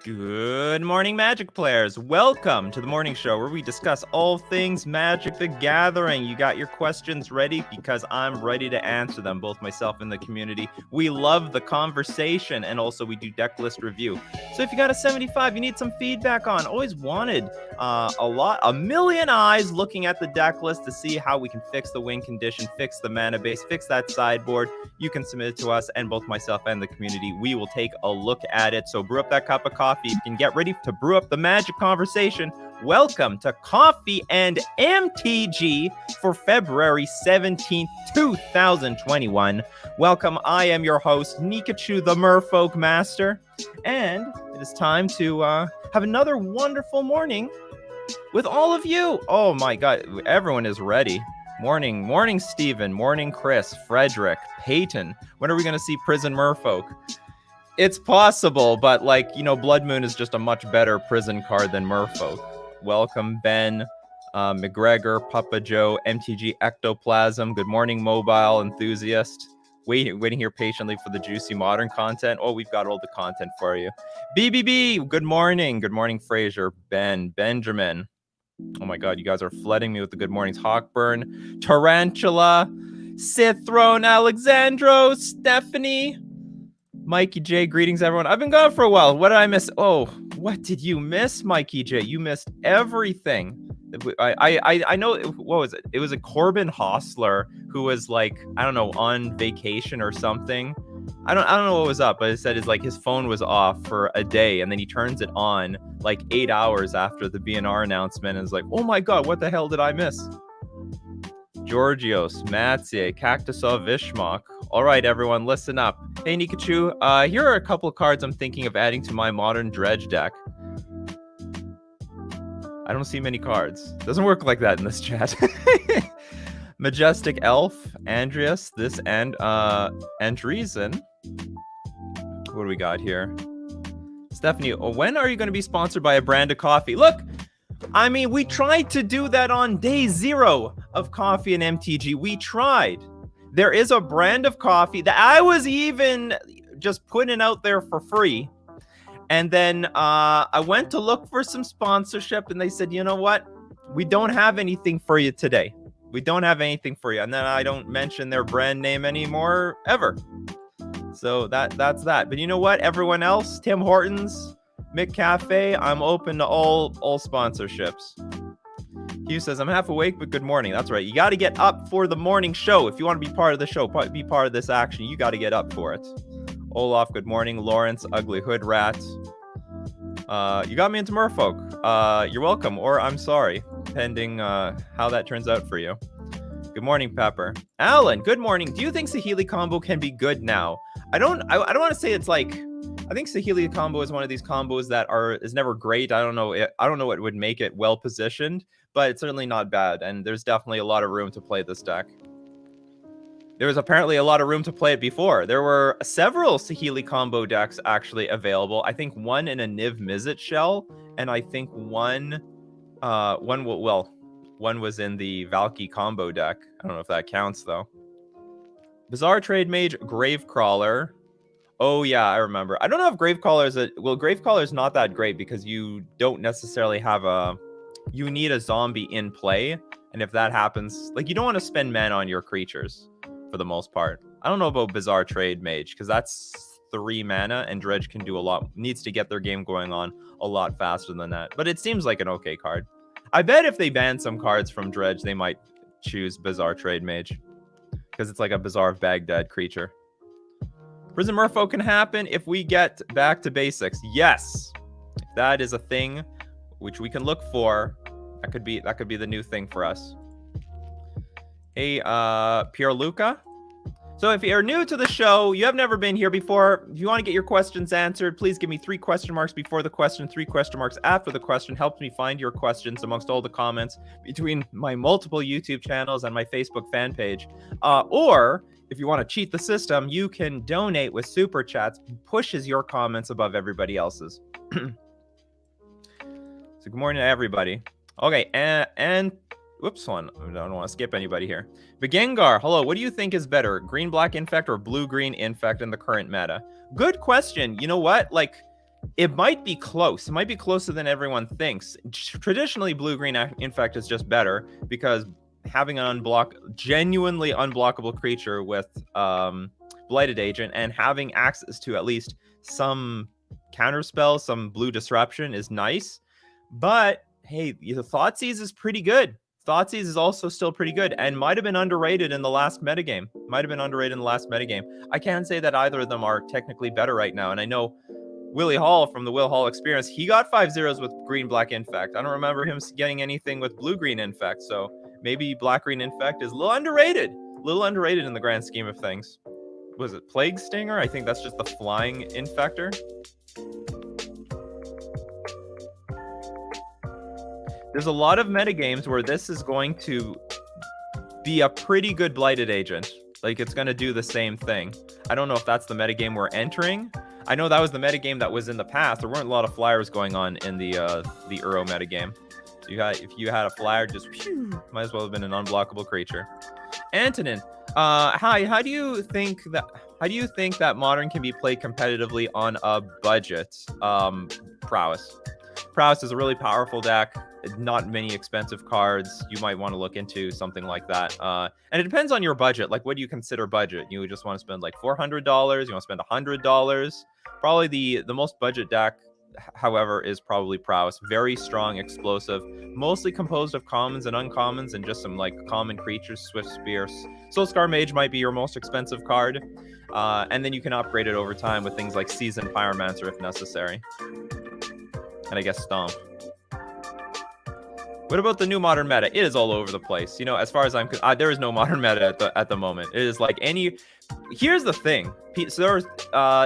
Good morning, Magic players. Welcome to the morning show where we discuss all things Magic the Gathering. You got your questions ready? Because I'm ready to answer them, both myself and the community. We love the conversation, and also we do deck list review. So if you got a 75 you need some feedback on, always wanted a million eyes looking at the deck list to see how we can fix the win condition, fix the mana base, fix that sideboard. You can submit it to us, and both myself and the community, we will take a look at it. So brew up that cup of coffee. You can get ready to brew up the Magic conversation. Welcome to Coffee and MTG for February 17th, 2021. Welcome. I am your host, Nikachu, the Merfolk Master, and it is time to have another wonderful morning with all of you. Oh my God, everyone is ready. Morning, Steven. Morning, Chris, Frederick, Peyton. When are we going to see Prison Merfolk? It's possible, but Blood Moon is just a much better prison card than Merfolk. Welcome, Ben, McGregor, Papa Joe, MTG Ectoplasm. Good morning, Mobile Enthusiast. Waiting here patiently for the juicy modern content. Oh, we've got all the content for you. BBB, good morning. Good morning, Fraser, Ben, Benjamin. Oh my God, you guys are flooding me with the good mornings. Hawkburn, Tarantula, Sith Throne, Alexandro, Stephanie, Mikey J. Greetings, everyone. I've been gone for a while. What did I miss? Oh, what did you miss, Mikey J? You missed everything. I know. What was it? It was a Corbin Hostler who was on vacation or something. I don't know what was up, but it said his phone was off for a day, and then he turns it on 8 hours after the BNR announcement, and is like, oh my God, what the hell did I miss? Georgios, Matsie, Cactusov, Vishmok. All right, everyone, listen up. Hey, Nikachu, here are a couple of cards I'm thinking of adding to my modern dredge deck. I don't see many cards. Doesn't work like that in this chat. Majestic Elf, Andreas, this and Andreessen. What do we got here? Stephanie, when are you going to be sponsored by a brand of coffee? Look, I mean, we tried to do that on day 0 of Coffee and MTG. We tried. There is a brand of coffee that I was even just putting out there for free. And then I went to look for some sponsorship, and they said, you know what? We don't have anything for you today. We don't have anything for you. And then I don't mention their brand name anymore, ever. So that's that. But you know what? Everyone else, Tim Hortons, McCafe, I'm open to all sponsorships. Hugh says, I'm half awake, but good morning. That's right. You got to get up for the morning show. If you want to be part of the show, be part of this action, you got to get up for it. Olaf, good morning. Lawrence, Ugly Hood Rat. You got me into Merfolk. You're welcome, or I'm sorry, pending how that turns out for you. Good morning, Pepper. Alan, good morning. Do you think Saheeli combo can be good now? I don't want to say it's I think Saheeli combo is one of these combos that is never great. I don't know what would make it well positioned, but it's certainly not bad, and there's definitely a lot of room to play this deck. There was apparently a lot of room to play it before. There were several Saheeli combo decks actually available. I think one in a Niv Mizzet shell, and I think one was in the Valky combo deck. I don't know if that counts though. Bizarre Trade Mage, Gravecrawler. Oh yeah, I remember. I don't know if Gravecrawler is Gravecrawler is not that great because you don't necessarily have you need a zombie in play, and if that happens, you don't want to spend mana on your creatures for the most part. I don't know about Bizarre Trade Mage because that's 3 mana, and Dredge can do needs to get their game going on a lot faster than that. But it seems like an okay card. I bet if they ban some cards from Dredge, they might choose Bizarre Trade Mage because it's like a Bazaar of Baghdad creature. Prison Merfolk can happen if we get back to basics. Yes, if that is a thing which we can look for. That could be the new thing for us. Hey, Pierre Luca. So if you're new to the show, you have never been here before, if you want to get your questions answered, please give me 3 question marks before the question, 3 question marks after the question. Helps me find your questions amongst all the comments between my multiple YouTube channels and my Facebook fan page. Or if you want to cheat the system, you can donate with super chats, pushes your comments above everybody else's. So good morning to everybody. Okay, and whoops, I don't want to skip anybody here. Begengar, hello. What do you think is better, green-black infect or blue-green infect in the current meta? Good question. You know what? It might be close. It might be closer than everyone thinks. Traditionally, blue-green Infect is just better because having an genuinely unblockable creature with Blighted Agent and having access to at least some counterspell, some blue disruption is nice. But hey, the Thoughtseize is pretty good. Thoughtseize is also still pretty good and might have been underrated in the last metagame. I can't say that either of them are technically better right now. And I know Willie Hall from the Will Hall Experience, he got 5-0s with green-black Infect. I don't remember him getting anything with blue-green Infect, so maybe black-green Infect is a little underrated. In the grand scheme of things. Was it Plague Stinger? I think that's just the flying Infector. There's a lot of metagames where this is going to be a pretty good Blighted Agent. Like, it's going to do the same thing. I don't know if that's the metagame we're entering. I know that was the metagame that was in the past. There weren't a lot of flyers going on in the Uro metagame. So if you had a flyer, just might as well have been an unblockable creature. Antonin, hi. How do you think that Modern can be played competitively on a budget? Prowess. Prowess is a really powerful deck. Not many expensive cards. You might want to look into something like that. And it depends on your budget. Like, what do you consider budget? You just want to spend like $400? You want to spend $100? Probably the most budget deck, however, is probably Prowess. Very strong, explosive, mostly composed of commons and uncommons and just some like common creatures. Swift Spear. Soulscar Mage might be your most expensive card. And then you can upgrade it over time with things like Seasoned Pyromancer if necessary. And I guess Stomp. What about the new Modern meta? It is all over the place. You know, as far as I'm there is no Modern meta at the moment. It is like any... Here's the thing. So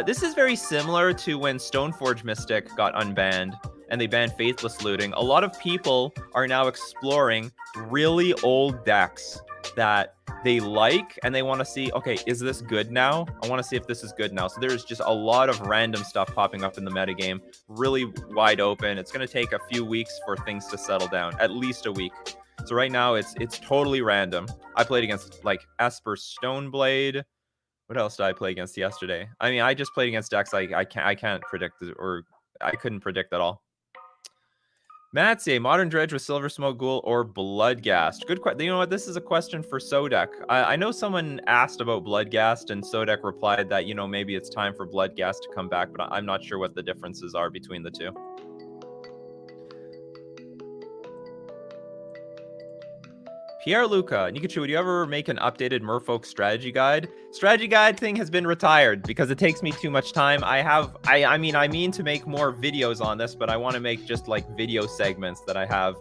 this is very similar to when Stoneforge Mystic got unbanned and they banned Faithless Looting. A lot of people are now exploring really old decks that they like and they want to see, okay, is this good now? I want to see if this is good now. So there's just a lot of random stuff popping up in the metagame, really wide open. It's going to take a few weeks for things to settle down, at least a week. So right now it's totally random. I played against like Esper Stoneblade. What else did I play against yesterday? I mean, I just played against decks I can't predict, or I couldn't predict at all. Matze, Modern Dredge with Silver Smoke Ghoul or Bloodghast? Good question. You know what? This is a question for Sodek. I know someone asked about Bloodghast, and Sodek replied that, you know, maybe it's time for Bloodghast to come back, but I'm not sure what the differences are between the two. Pierre Luca, Nikachu, would you ever make an updated Merfolk strategy guide? Strategy guide thing has been retired because it takes me too much time. I mean to make more videos on this, but I want to make just like video segments that I have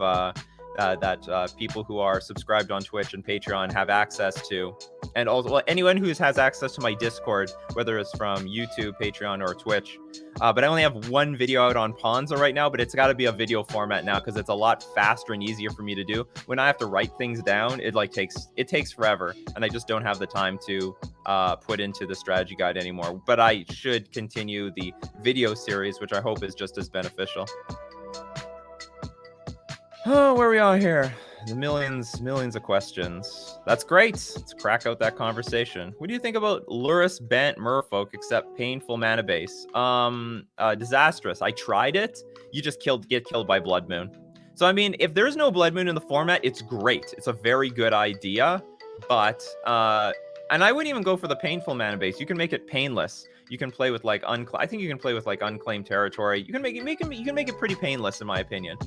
that people who are subscribed on Twitch and Patreon have access to. And also, well, anyone who has access to my Discord, whether it's from YouTube, Patreon, or Twitch. But I only have one video out on Ponza right now, but it's got to be a video format now because it's a lot faster and easier for me to do. When I have to write things down, it takes forever, and I just don't have the time to put into the strategy guide anymore. But I should continue the video series, which I hope is just as beneficial. Oh, where are we are here? The millions of questions. That's great. Let's crack out that conversation. What do you think about Lurrus Bant Merfolk except painful mana base? Disastrous. I tried it. You just get killed by Blood Moon. So I mean, if there's no Blood Moon in the format, it's great. It's a very good idea. But and I wouldn't even go for the painful mana base. You can make it painless. You can play with like I think you can play with like unclaimed territory. You can make it pretty painless in my opinion.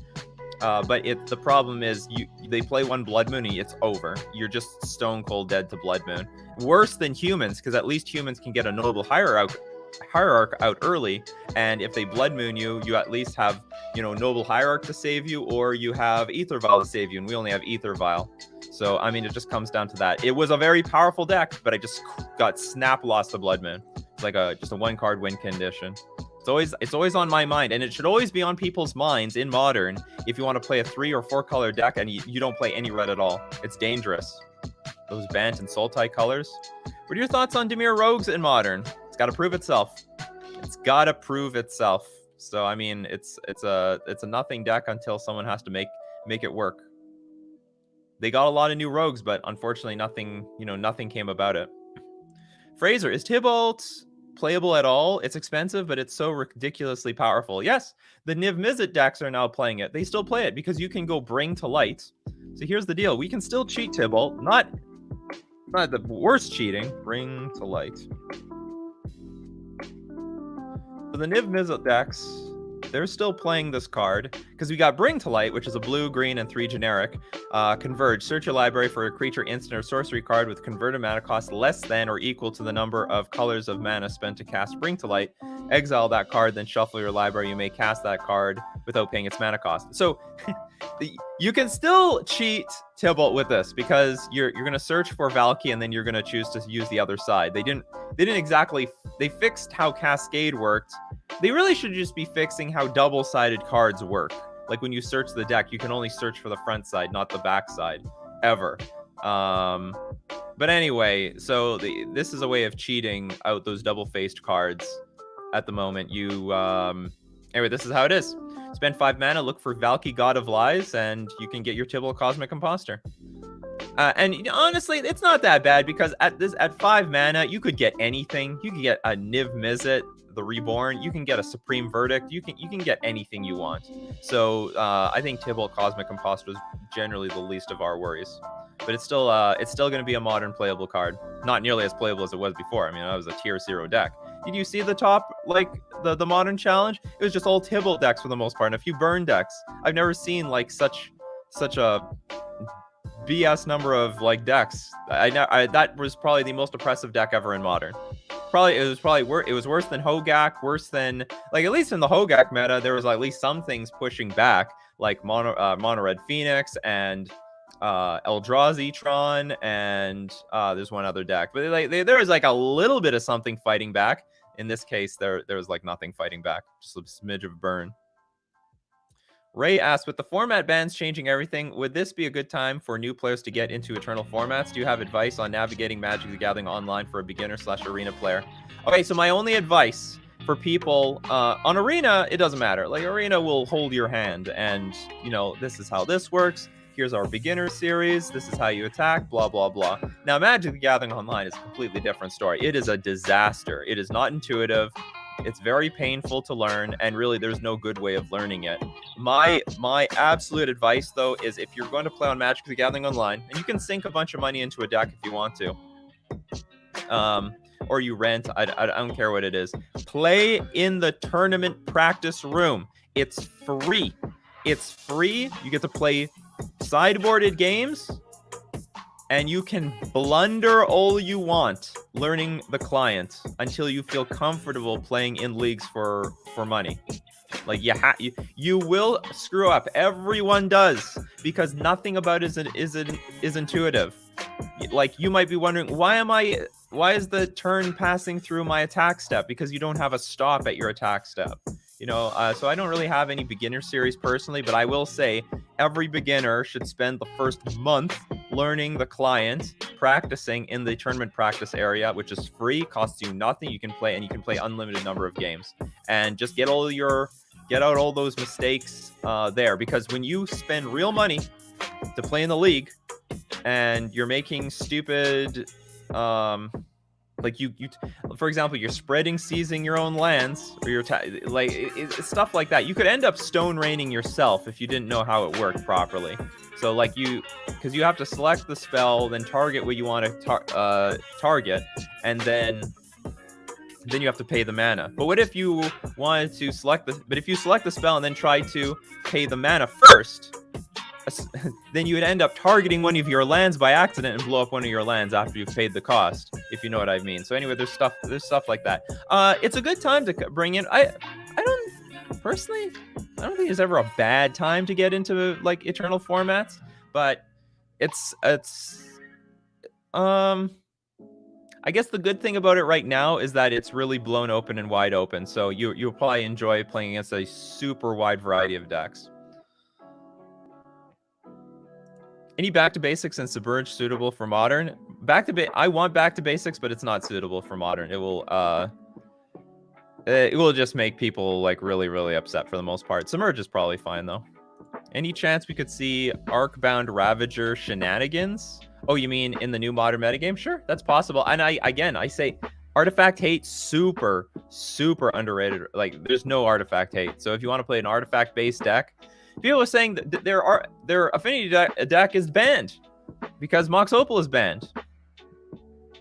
But the problem is they play one Blood Moon and it's over. You're just stone cold dead to Blood Moon. Worse than humans, because at least humans can get a Noble Hierarch out early, and if they Blood Moon you at least have, you know, Noble Hierarch to save you, or you have Aether Vial to save you, and we only have Aether Vial. So I mean, it just comes down to that. It was a very powerful deck, but I just got snap lost to Blood Moon. It's like just a 1-card win condition. It's always on my mind, and it should always be on people's minds in Modern if you want to play a 3 or 4 color deck and you don't play any red at all. It's dangerous. Those Bant and Sultai colors. What are your thoughts on Demir Rogues in Modern? It's got to prove itself. It's got to prove itself. So I mean, it's a nothing deck until someone has to make it work. They got a lot of new rogues, but unfortunately nothing came about it. Fraser, is Tybalt playable at all. It's expensive, but it's so ridiculously powerful. Yes, the Niv Mizzet decks are now playing it. They still play it because you can go Bring to Light. So here's the deal. We can still cheat Tibble. Not the worst cheating. Bring to Light. So the Niv Mizzet decks, they're still playing this card because we got Bring to Light, which is a blue, green, and 3 generic. Converge. Search your library for a creature, instant, or sorcery card with converted mana cost less than or equal to the number of colors of mana spent to cast Bring to Light. Exile that card, then shuffle your library. You may cast that card without paying its mana cost. So you can still cheat Tibalt with this because you're going to search for Valky and then you're going to choose to use the other side. They didn't exactly. They fixed how Cascade worked. They really should just be fixing how double-sided cards work. Like when you search the deck, you can only search for the front side, not the back side, ever. But anyway, so this is a way of cheating out those double-faced cards at the moment. Anyway, this is how it is. Spend 5 mana, look for Valky, God of Lies, and you can get your Tibble Cosmic Imposter. And honestly, it's not that bad because at 5 mana, you could get anything. You could get a Niv Mizzet, the Reborn. You can get a Supreme Verdict. You can get anything you want. So I think Tibble Cosmic Imposter is generally the least of our worries. But it's still going to be a modern playable card. Not nearly as playable as it was before. I mean, that was a tier 0 deck. Did you see the top, like the modern challenge? It was just all Tibble decks for the most part, and a few burn decks. I've never seen like such a BS number of like decks. That was probably the most oppressive deck ever in modern. It was worse than Hogak, worse than, like, at least in the Hogak meta there was at least some things pushing back, like Mono Red Phoenix and Eldrazi Tron, and there's one other deck, but there was like a little bit of something fighting back. In this case, there was like nothing fighting back, just a smidge of burn. Ray asks, with the format bans changing everything, would this be a good time for new players to get into Eternal formats? Do you have advice on navigating Magic the Gathering online for a beginner/arena player? Okay, so my only advice for people on Arena, it doesn't matter. Like, Arena will hold your hand, and this is how this works. Here's our beginner series. This is how you attack, blah, blah, blah. Now, Magic the Gathering Online is a completely different story. It is a disaster. It is not intuitive. It's very painful to learn, and really there's no good way of learning it. My absolute advice, though, is if you're going to play on Magic the Gathering Online, and you can sink a bunch of money into a deck if you want to, or you rent, I don't care what it is, play in the tournament practice room. It's free. It's free. You get to play sideboarded games, and you can blunder all you want learning the client until you feel comfortable playing in leagues for money. Like, you will screw up. Everyone does, because nothing about it is intuitive. Like, you might be wondering, why is the turn passing through my attack step? Because you don't have a stop at your attack step. So I don't really have any beginner series personally, but I will say every beginner should spend the first month learning the client, practicing in the tournament practice area, which is free, costs you nothing. You can play unlimited number of games, and just get out all those mistakes there. Because when you spend real money to play in the league, and you're making stupid, like you for example, you're spreading seizing your own lands, or you're it's stuff like that. You could end up stone raining yourself if you didn't know how it worked properly. So because you have to select the spell, then target what you want to target, and then you have to pay the mana. But what if you wanted to select the spell and then try to pay the mana first? Then you would end up targeting one of your lands by accident and blow up one of your lands after you've paid the cost, if you know what I mean. So anyway, there's stuff like that. It's a good time to bring in. I don't think there's ever a bad time to get into like Eternal formats, but it's I guess the good thing about it right now is that it's really blown open and wide open. So you'll probably enjoy playing against a super wide variety of decks. Any Back to Basics and Submerge suitable for Modern? I want Back to Basics, but it's not suitable for Modern. It will just make people like really, really upset for the most part. Submerge is probably fine though. Any chance we could see Arcbound Ravager shenanigans? Oh, you mean in the new Modern metagame? Sure, that's possible. And I say Artifact hate, super, super underrated. Like, there's no artifact hate. So if you want to play an artifact-based deck, people are saying that their affinity deck is banned because Mox Opal is banned.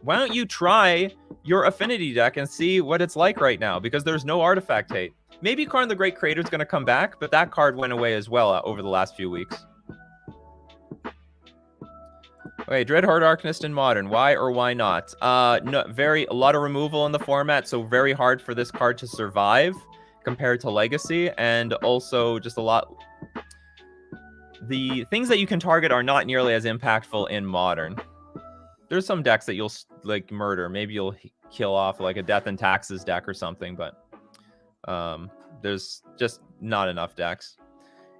Why don't you try your affinity deck and see what it's like right now? Because there's no artifact hate. Maybe Karn the Great Creator is going to come back, but that card went away as well over the last few weeks. Okay, Dreadhorde Arcanist in Modern. Why or why not? No, a lot of removal in the format, so very hard for this card to survive compared to Legacy, and also just a lot... The things that you can target are not nearly as impactful in Modern. There's some decks that you'll, like, murder. Maybe you'll kill off, like, a Death and Taxes deck or something, but there's just not enough decks.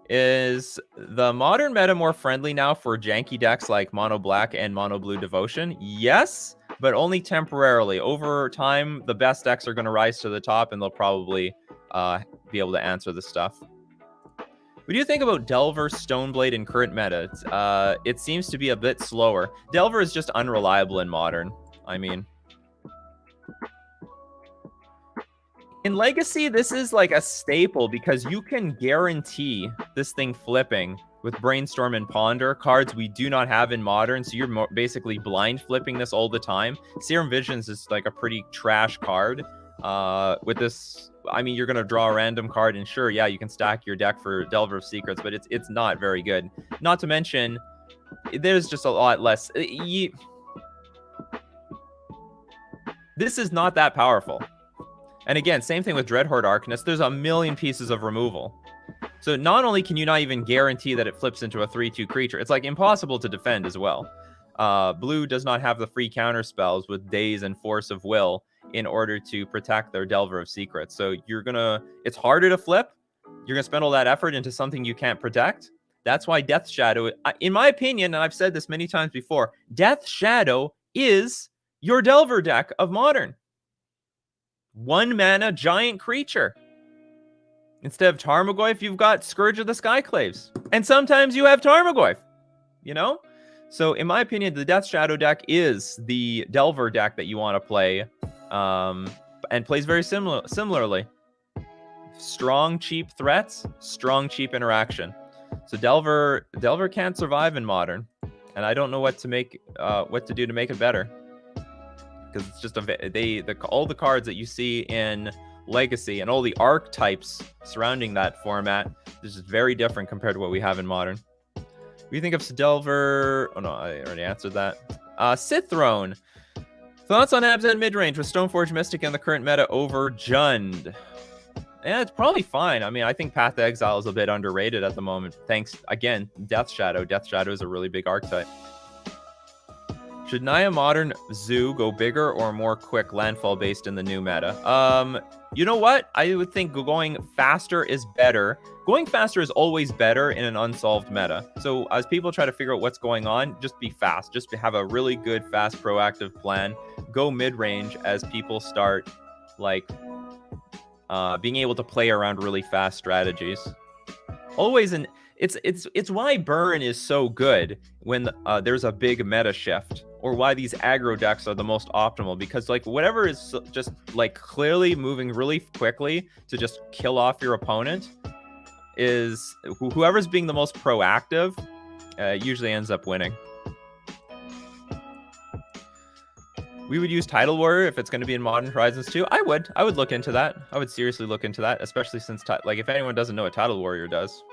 Is the Modern meta more friendly now for janky decks like Mono Black and Mono Blue Devotion? Yes, but only temporarily. Over time, the best decks are going to rise to the top, and they'll probably be able to answer this stuff. What do you think about Delver, Stoneblade, in current meta? It seems to be a bit slower. Delver is just unreliable in Modern. I mean... In Legacy, this is like a staple because you can guarantee this thing flipping with Brainstorm and Ponder, cards we do not have in Modern, so you're basically blind flipping this all the time. Serum Visions is like a pretty trash card. With this, I mean, you're going to draw a random card, and sure, yeah, you can stack your deck for Delver of Secrets, but it's not very good. Not to mention, there's just a lot less... This is not that powerful. And again, same thing with Dreadhorde Arcanist. There's a million pieces of removal. So not only can you not even guarantee that it flips into a 3/2 creature, it's like impossible to defend as well. Blue does not have the free counter spells with Daze and Force of Will in order to protect their Delver of Secrets. So it's harder to flip. You're gonna spend all that effort into something you can't protect. That's why Death Shadow, in my opinion, and I've said this many times before, Death Shadow is your Delver deck of Modern. 1 mana giant creature. Instead of Tarmogoyf, you've got Scourge of the Skyclaves. And sometimes you have Tarmogoyf, you know? So in my opinion, the Death Shadow deck is the Delver deck that you want to play, and plays very similarly. Strong, cheap threats, strong, cheap interaction. So Delver can't survive in Modern, and I don't know what to do to make it better. Because it's just all the cards that you see in Legacy and all the archetypes surrounding that format is just very different compared to what we have in Modern. What do you think of Delver? Oh no, I already answered that. Sith Throne. Thoughts on Abzan midrange with Stoneforge Mystic in the current meta over Jund? Yeah, it's probably fine. I mean, I think Path to Exile is a bit underrated at the moment. Thanks again, Death Shadow. Death Shadow is a really big archetype. Should Naya Modern Zoo go bigger or more quick landfall based in the new meta? You know what? I would think going faster is better. Going faster is always better in an unsolved meta. So as people try to figure out what's going on, just be fast. Just have a really good, fast, proactive plan. Go mid-range as people start like being able to play around really fast strategies. Always it's why Burn is so good when there's a big meta shift, or why these aggro decks are the most optimal, because like whatever is just like clearly moving really quickly to just kill off your opponent is whoever's being the most proactive usually ends up winning. We would use Tidal Warrior if it's going to be in Modern Horizons 2. I would look into that. I would seriously look into that, especially since like if anyone doesn't know what Tidal Warrior does.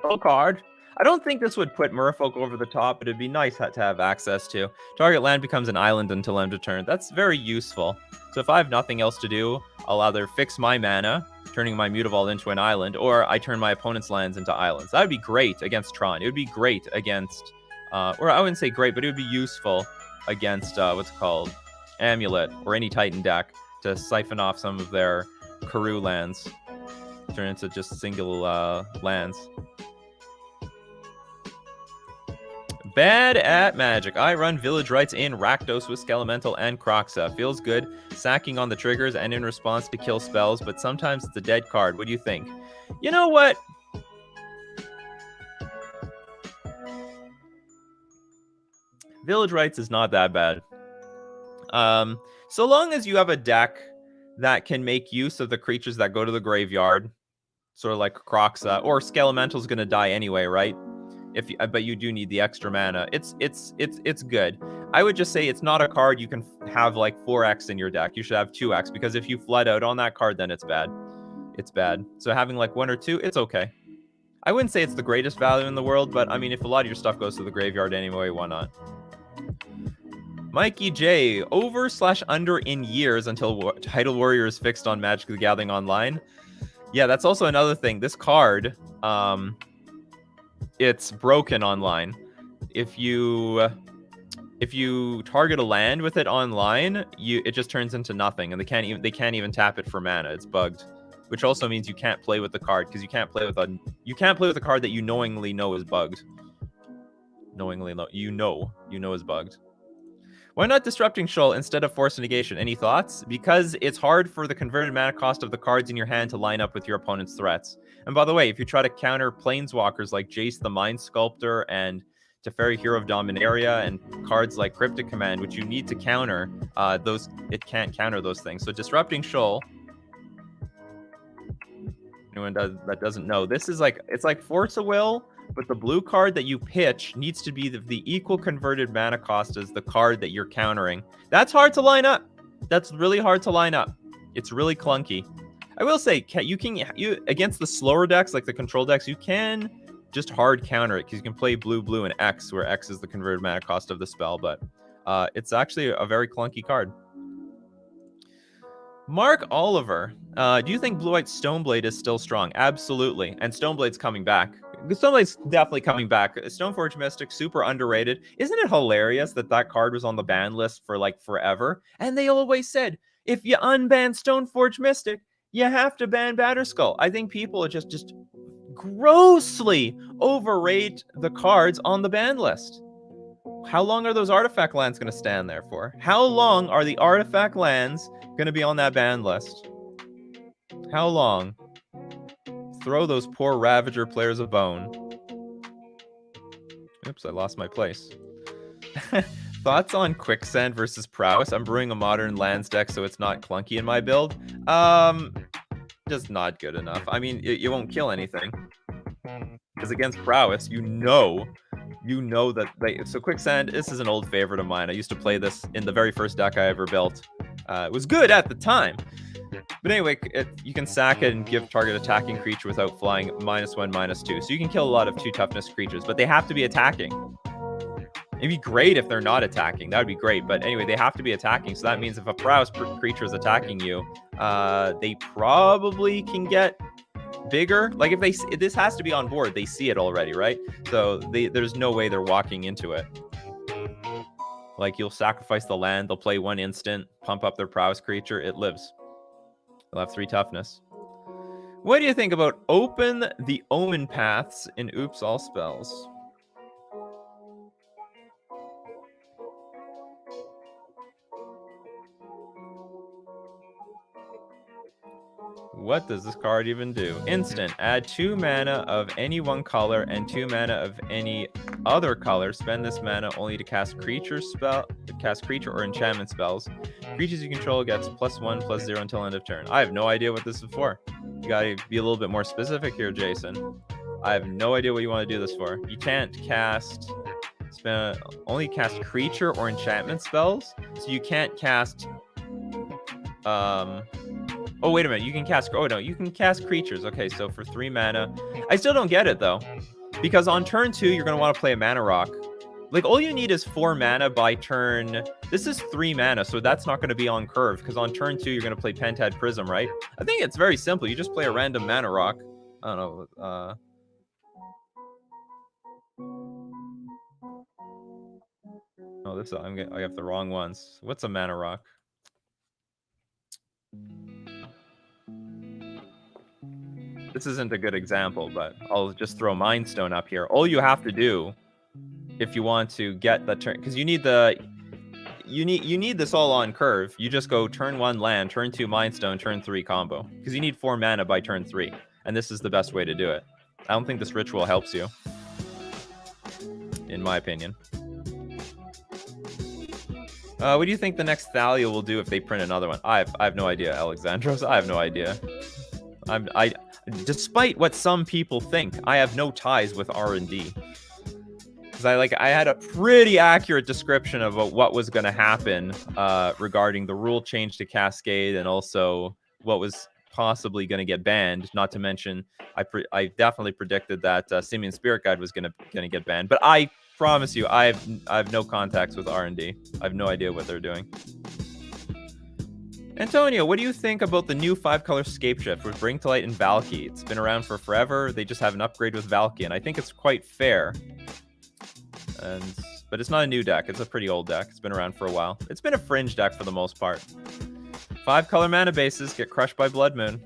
Full card. I don't think this would put Merfolk over the top, but it'd be nice to have access to. Target land becomes an island until end of turn. That's very useful. So if I have nothing else to do, I'll either fix my mana, turning my Mutavault into an island, or I turn my opponent's lands into islands. That would be great against Tron. It would be great against, or I wouldn't say great, but it would be useful against, what's it called? Amulet, or any Titan deck, to siphon off some of their Karoo lands. Turn into just single lands. Bad at Magic. I run Village Rites in Rakdos with Skelemental and Kroxa. Feels good sacking on the triggers and in response to kill spells, but sometimes it's a dead card. What do you think? You know what? Village Rites is not that bad. So long as you have a deck that can make use of the creatures that go to the graveyard, sort of like Croxa, or Skelemental's going to die anyway, right? But you do need the extra mana. It's good. I would just say it's not a card you can have like 4x in your deck. You should have 2x, because if you flood out on that card, then it's bad. It's bad. So having like 1 or 2, it's okay. I wouldn't say it's the greatest value in the world, but I mean, if a lot of your stuff goes to the graveyard anyway, why not? Mikey J, over/under in years until Tidal Warrior is fixed on Magic the Gathering Online. Yeah, that's also another thing. This card, it's broken online. If you target a land with it online, it just turns into nothing, and they can't even tap it for mana. It's bugged, which also means you can't play with the card, because you can't play with a card that you knowingly know is bugged. You know is bugged. Why not Disrupting Shoal instead of Force Negation? Any thoughts? Because it's hard for the converted mana cost of the cards in your hand to line up with your opponent's threats. And by the way, if you try to counter Planeswalkers like Jace the Mind Sculptor and Teferi, Hero of Dominaria, and cards like Cryptic Command, which you need to counter, it can't counter those things. So Disrupting Shoal, anyone that doesn't know, it's like Force of Will, but the blue card that you pitch needs to be the equal converted mana cost as the card that you're countering. That's hard to line up. That's really hard to line up. It's really clunky. I will say, you against the slower decks, like the control decks, you can just hard counter it, because you can play blue, and X, where X is the converted mana cost of the spell, but it's actually a very clunky card. Mark Oliver, do you think Blue-White Stoneblade is still strong? Absolutely, and Stoneblade's coming back. Stoneblade's definitely coming back. Stoneforge Mystic, super underrated. Isn't it hilarious that card was on the ban list for like forever? And they always said, if you unban Stoneforge Mystic, you have to ban Batterskull. I think people just grossly overrate the cards on the ban list. How long are those artifact lands going to stand there for? How long are the artifact lands going to be on that ban list? How long? Throw those poor Ravager players a bone. Oops, I lost my place. Thoughts on Quicksand versus Prowess? I'm brewing a modern lands deck, so it's not clunky in my build. Just not good enough. I mean, you won't kill anything. Because against Prowess, you know that so Quicksand, this is an old favorite of mine. I used to play this in the very first deck I ever built. It was good at the time. But anyway, you can sack it and give target attacking creature without flying -1, -2. So you can kill a lot of 2 toughness creatures, but they have to be attacking. It'd be great if they're not attacking. That would be great. But anyway, they have to be attacking. So that means if a Prowess creature is attacking you, they probably can get bigger. Like if this has to be on board, they see it already, right? So there's no way they're walking into it. Like you'll sacrifice the land, they'll play 1 instant, pump up their Prowess creature, it lives. They'll have 3 toughness. What do you think about open the Omen Paths in Oops All Spells? What does this card even do? Instant. Add 2 mana of any one color and 2 mana of any other color. Spend this mana only to cast creature or enchantment spells. Creatures you control gets +1/+0 until end of turn. I have no idea what this is for. You gotta be a little bit more specific here, Jason. I have no idea what you want to do this for. You can't only cast creature or enchantment spells. So you can't cast oh, wait a minute. You can cast... Oh, no. You can cast creatures. Okay, so for 3 mana. I still don't get it, though. Because on turn 2, you're going to want to play a Mana Rock. Like, all you need is 4 mana by turn... This is 3 mana, so that's not going to be on curve. Because on turn 2, you're going to play Pentad Prism, right? I think it's very simple. You just play a random Mana Rock. I don't know. Oh, I have the wrong ones. What's a Mana Rock? This isn't a good example, but I'll just throw Mind Stone up here. All you have to do, if you want to get the turn, because you need this all on curve. You just go turn 1 land, turn 2 Mind Stone, turn 3 combo, because you need 4 mana by turn 3, and this is the best way to do it. I don't think this ritual helps you, in my opinion. What do you think the next Thalia will do if they print another one? I have no idea, Alexandros. I have no idea. Despite what some people think, I have no ties with R&D. Because I had a pretty accurate description of what was going to happen regarding the rule change to Cascade and also what was possibly going to get banned. Not to mention, I definitely predicted that Simian Spirit Guide was going to get banned. But I promise you, I have no contacts with R&D. I have no idea what they're doing. Antonio, what do you think about the new 5-color scape shift with Bring to Light and Valky? It's been around for forever. They just have an upgrade with Valky, and I think it's quite fair. But it's not a new deck. It's a pretty old deck. It's been around for a while. It's been a fringe deck for the most part. 5-color mana bases get crushed by Blood Moon.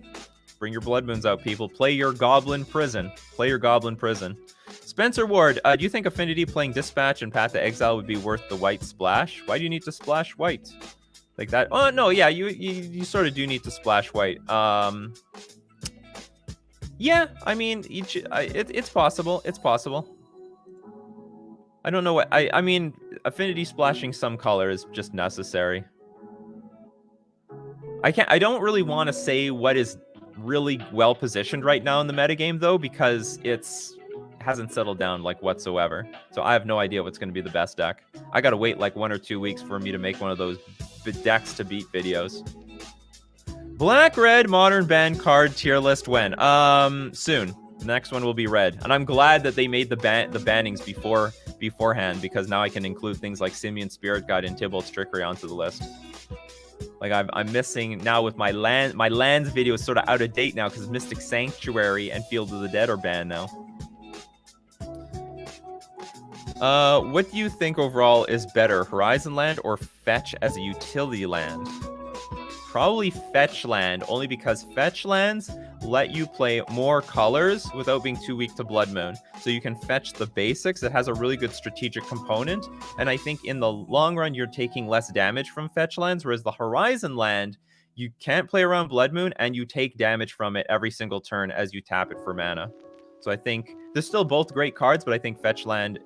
Bring your Blood Moons out, people. Play your Goblin Prison. Play your Goblin Prison. Spencer Ward, do you think Affinity playing Dispatch and Path to Exile would be worth the white splash? Why do you need to splash white? Like that? Oh, no, yeah, you sort of do need to splash white. Yeah, I mean, it's possible. It's possible. I don't know what... I mean, Affinity splashing some color is just necessary. I don't really want to say what is really well positioned right now in the metagame, though, because hasn't settled down like whatsoever. So I have no idea what's going to be the best deck. I gotta wait like 1 or 2 weeks for me to make one of those decks to beat videos. Black red modern band card tier list when? Soon. The next one will be red. And I'm glad that they made the bannings beforehand, because now I can include things like Simian Spirit Guide and Tybalt's Trickery onto the list. Like I'm missing now with my lands video is sort of out of date now because Mystic Sanctuary and Field of the Dead are banned now. What do you think overall is better, Horizon Land or Fetch as a utility land? Probably Fetch Land, only because Fetch Lands let you play more colors without being too weak to Blood Moon. So you can fetch the basics. It has a really good strategic component, and I think in the long run you're taking less damage from Fetch Lands, whereas the Horizon Land, you can't play around Blood Moon, and you take damage from it every single turn as you tap it for mana. So I think they're still both great cards, but I think Fetch Land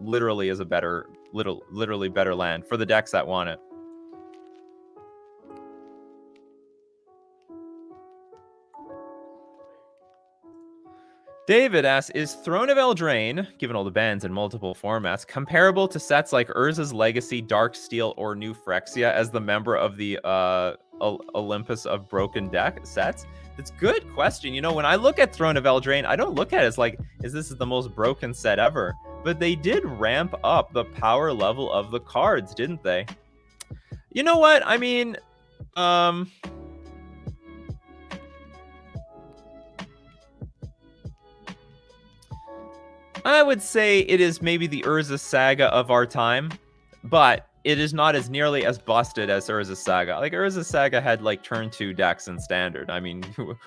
literally is a literally better land for the decks that want it. David asks, is Throne of Eldraine, given all the bans in multiple formats, comparable to sets like Urza's Legacy, Darksteel, or New Phyrexia as the member of the Olympus of Broken Deck sets? It's a good question. You know, when I look at Throne of Eldraine, I don't look at it as like, is this the most broken set ever? But they did ramp up the power level of the cards, didn't they? You know what? I mean, I would say it is maybe the Urza Saga of our time, but it is not as nearly as busted as Urza Saga. Like, Urza Saga had, like, turn 2 decks in Standard. I mean,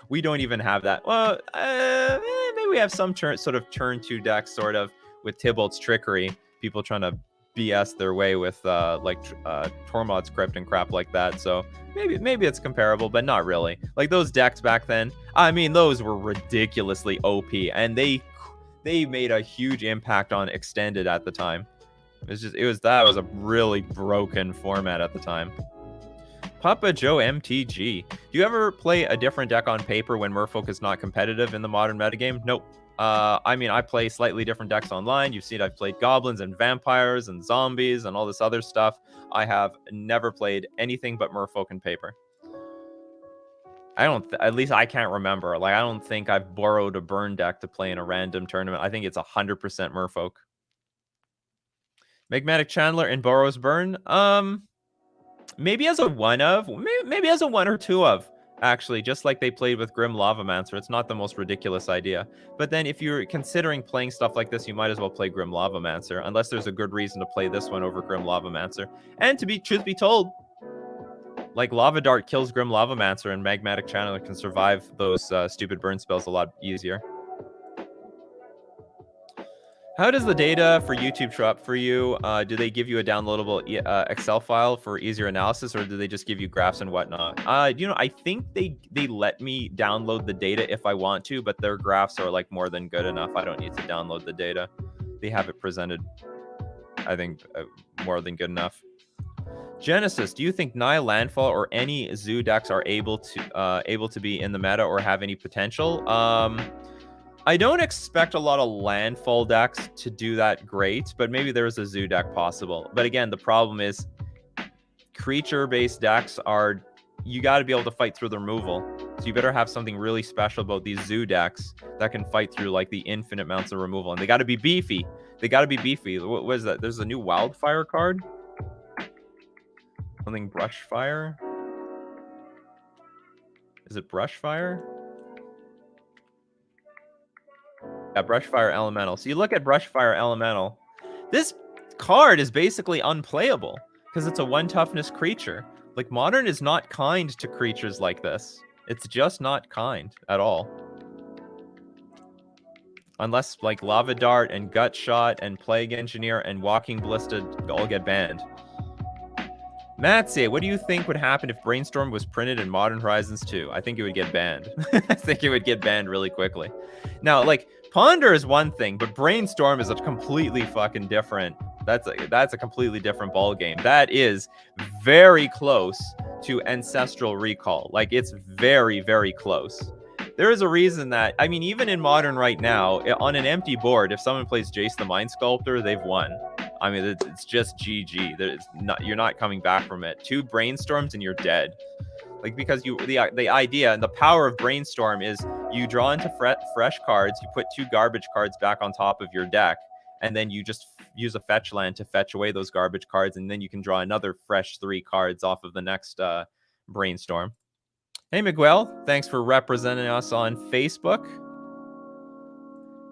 we don't even have that. Well, maybe we have some sort of turn 2 decks, sort of, with Tybalt's Trickery. People trying to BS their way with, Tormod's Crypt and crap like that. So maybe it's comparable, but not really. Like, those decks back then, I mean, those were ridiculously OP, and they made a huge impact on Extended at the time. That was a really broken format at the time. Papa Joe MTG. Do you ever play a different deck on paper when Merfolk is not competitive in the modern metagame? Nope. I mean, I play slightly different decks online. You've seen I've played goblins and vampires and zombies and all this other stuff. I have never played anything but Merfolk in paper. At least I can't remember. Like, I don't think I've borrowed a burn deck to play in a random tournament. I think it's 100% Merfolk. Magmatic Chandler and Boros Burn? Maybe as a one of. Maybe as a 1 or 2 of, actually. Just like they played with Grim Lavamancer. It's not the most ridiculous idea. But then if you're considering playing stuff like this, you might as well play Grim Lavamancer. Unless there's a good reason to play this one over Grim Lavamancer. And truth be told, like, Lava Dart kills Grim Lavamancer, and Magmatic Channeler can survive those stupid burn spells a lot easier. How does the data for YouTube show up for you? Do they give you a downloadable Excel file for easier analysis, or do they just give you graphs and whatnot? You know, I think they let me download the data if I want to, but their graphs are, like, more than good enough. I don't need to download the data. They have it presented, I think, more than good enough. Genesis, do you think Nile Landfall or any zoo decks are able to be in the meta or have any potential? I don't expect a lot of landfall decks to do that great, but maybe there's a zoo deck possible. But again, the problem is creature-based decks are, you got to be able to fight through the removal. So you better have something really special about these zoo decks that can fight through like the infinite amounts of removal. And they got to be beefy. They got to be beefy. What is that? There's a new Wildfire card. Something Brushfire. Is it Brushfire? Yeah, Brushfire Elemental. So you look at Brushfire Elemental. This card is basically unplayable because it's a 1 toughness creature. Like, Modern is not kind to creatures like this. It's just not kind at all. Unless, like, Lava Dart and Gut Shot and Plague Engineer and Walking Ballista all get banned. Matze, what do you think would happen if Brainstorm was printed in Modern Horizons 2? I think it would get banned. I think it would get banned really quickly. Now, like, Ponder is one thing, but Brainstorm is a completely fucking different... That's a completely different ball game. That is very close to Ancestral Recall. Like, it's very, very close. There is a reason that... I mean, even in Modern right now, on an empty board, if someone plays Jace the Mind Sculptor, they've won. I mean, it's just GG. You're not coming back from it. 2 Brainstorms and you're dead. Like, because the idea and the power of Brainstorm is you draw into fresh cards, you put 2 garbage cards back on top of your deck, and then you just use a fetch land to fetch away those garbage cards, and then you can draw another fresh 3 cards off of the next Brainstorm. Hey, Miguel. Thanks for representing us on Facebook.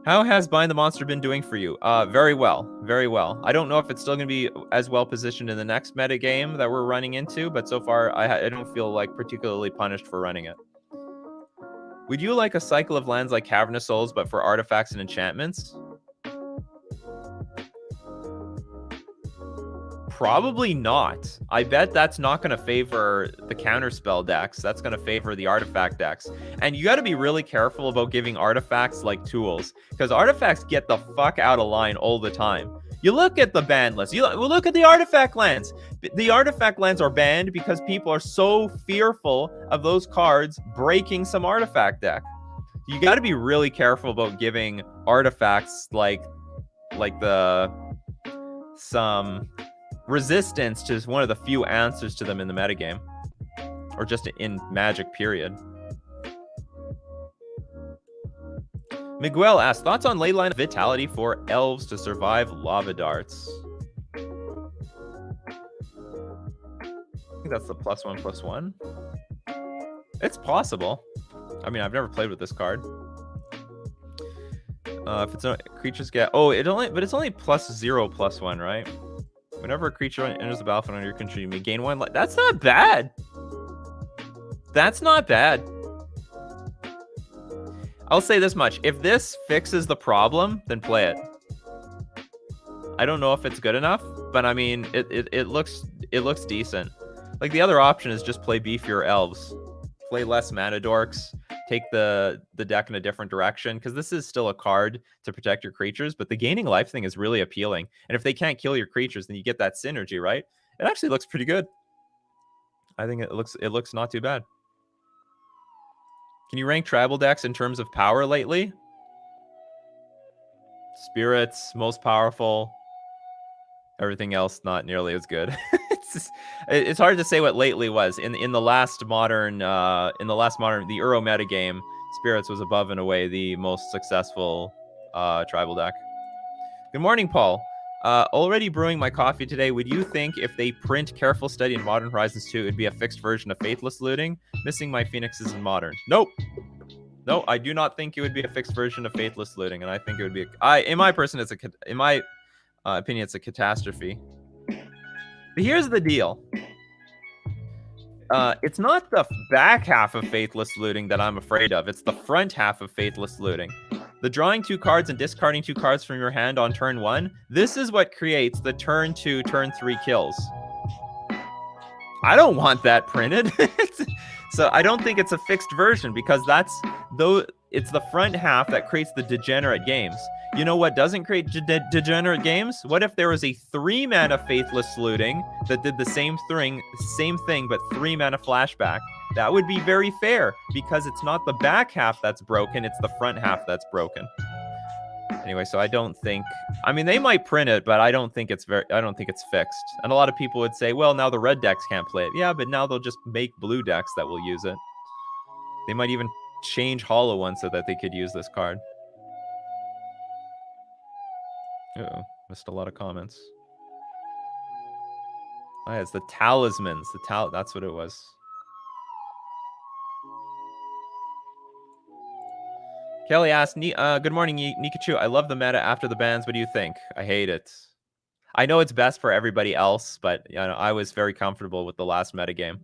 How has Bind the Monster been doing for you? Very well. Very well. I don't know if it's still going to be as well positioned in the next metagame that we're running into, but so far I don't feel like particularly punished for running it. Would you like a cycle of lands like Cavernous Souls, but for artifacts and enchantments? Probably not. I bet that's not going to favor the counterspell decks. That's going to favor the artifact decks. And you got to be really careful about giving artifacts like tools, because artifacts get the fuck out of line all the time. You look at the ban list. You look at the artifact lands. The artifact lands are banned because people are so fearful of those cards breaking some artifact deck. You got to be really careful about giving artifacts like some resistance to one of the few answers to them in the metagame, or just in Magic, period. Miguel asks, thoughts on Leyline of Vitality for elves to survive lava darts? I think that's the +1/+1. It's possible. I mean, I've never played with this card. If it's not, creatures get... Oh, it's only +0/+1, right? Whenever a creature enters the battlefield under your control, you may gain 1 life. That's not bad. That's not bad. I'll say this much. If this fixes the problem, then play it. I don't know if it's good enough, but I mean, it looks decent. Like, the other option is just play beefier elves. Play less mana dorks. Take the deck in a different direction, because this is still a card to protect your creatures, but the gaining life thing is really appealing. And if they can't kill your creatures, then you get that synergy, right? It actually looks pretty good. I think it looks not too bad. Can you rank tribal decks in terms of power lately? Spirits, most powerful. Everything else, not nearly as good. It's hard to say what lately was. In the last modern, the Euro metagame, Spirits was above and away the most successful tribal deck. Good morning, Paul. Already brewing my coffee today. Would you think if they print Careful Study in Modern Horizons 2, it'd be a fixed version of Faithless Looting? Missing my Phoenixes in Modern. Nope. No, I do not think it would be a fixed version of Faithless Looting, and I think it would be in my opinion, it's a catastrophe. But here's the deal. It's not the back half of Faithless Looting that I'm afraid of. It's the front half of Faithless Looting. The drawing 2 cards and discarding 2 cards from your hand on turn 1. This is what creates the turn 2, turn 3 kills. I don't want that printed. So I don't think it's a fixed version, because it's the front half that creates the degenerate games. You know what doesn't create degenerate games? What if there was a 3-mana Faithless Looting that did the same thing, but 3-mana flashback? That would be very fair, because it's not the back half that's broken, it's the front half that's broken. Anyway, so I don't think, I mean, they might print it, but I don't think it's fixed. And a lot of people would say, well, now the red decks can't play it. Yeah, but now they'll just make blue decks that will use it. They might even change Hollow One so that they could use this card. Uh-oh, missed a lot of comments. Oh, yeah, it's the talismans. That's what it was. Kelly asked, good morning, Nikachu. I love the meta after the bans. What do you think? I hate it. I know it's best for everybody else, but you know, I was very comfortable with the last metagame.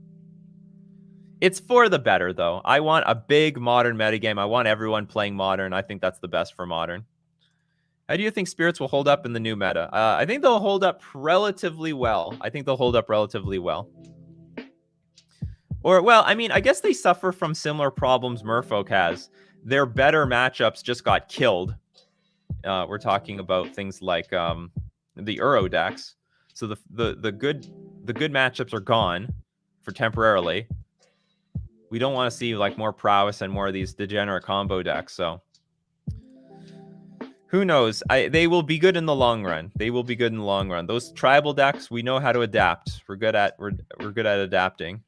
It's for the better, though. I want a big modern metagame. I want everyone playing modern. I think that's the best for modern. How do you think spirits will hold up in the new meta? I think they'll hold up relatively well. Or, well, I mean, I guess they suffer from similar problems Merfolk has. Their better matchups just got killed. We're talking about things like the Uro decks. So the good matchups are gone for temporarily. We don't want to see like more prowess and more of these degenerate combo decks. So who knows? They will be good in the long run. Those tribal decks, we know how to adapt. We're good at adapting.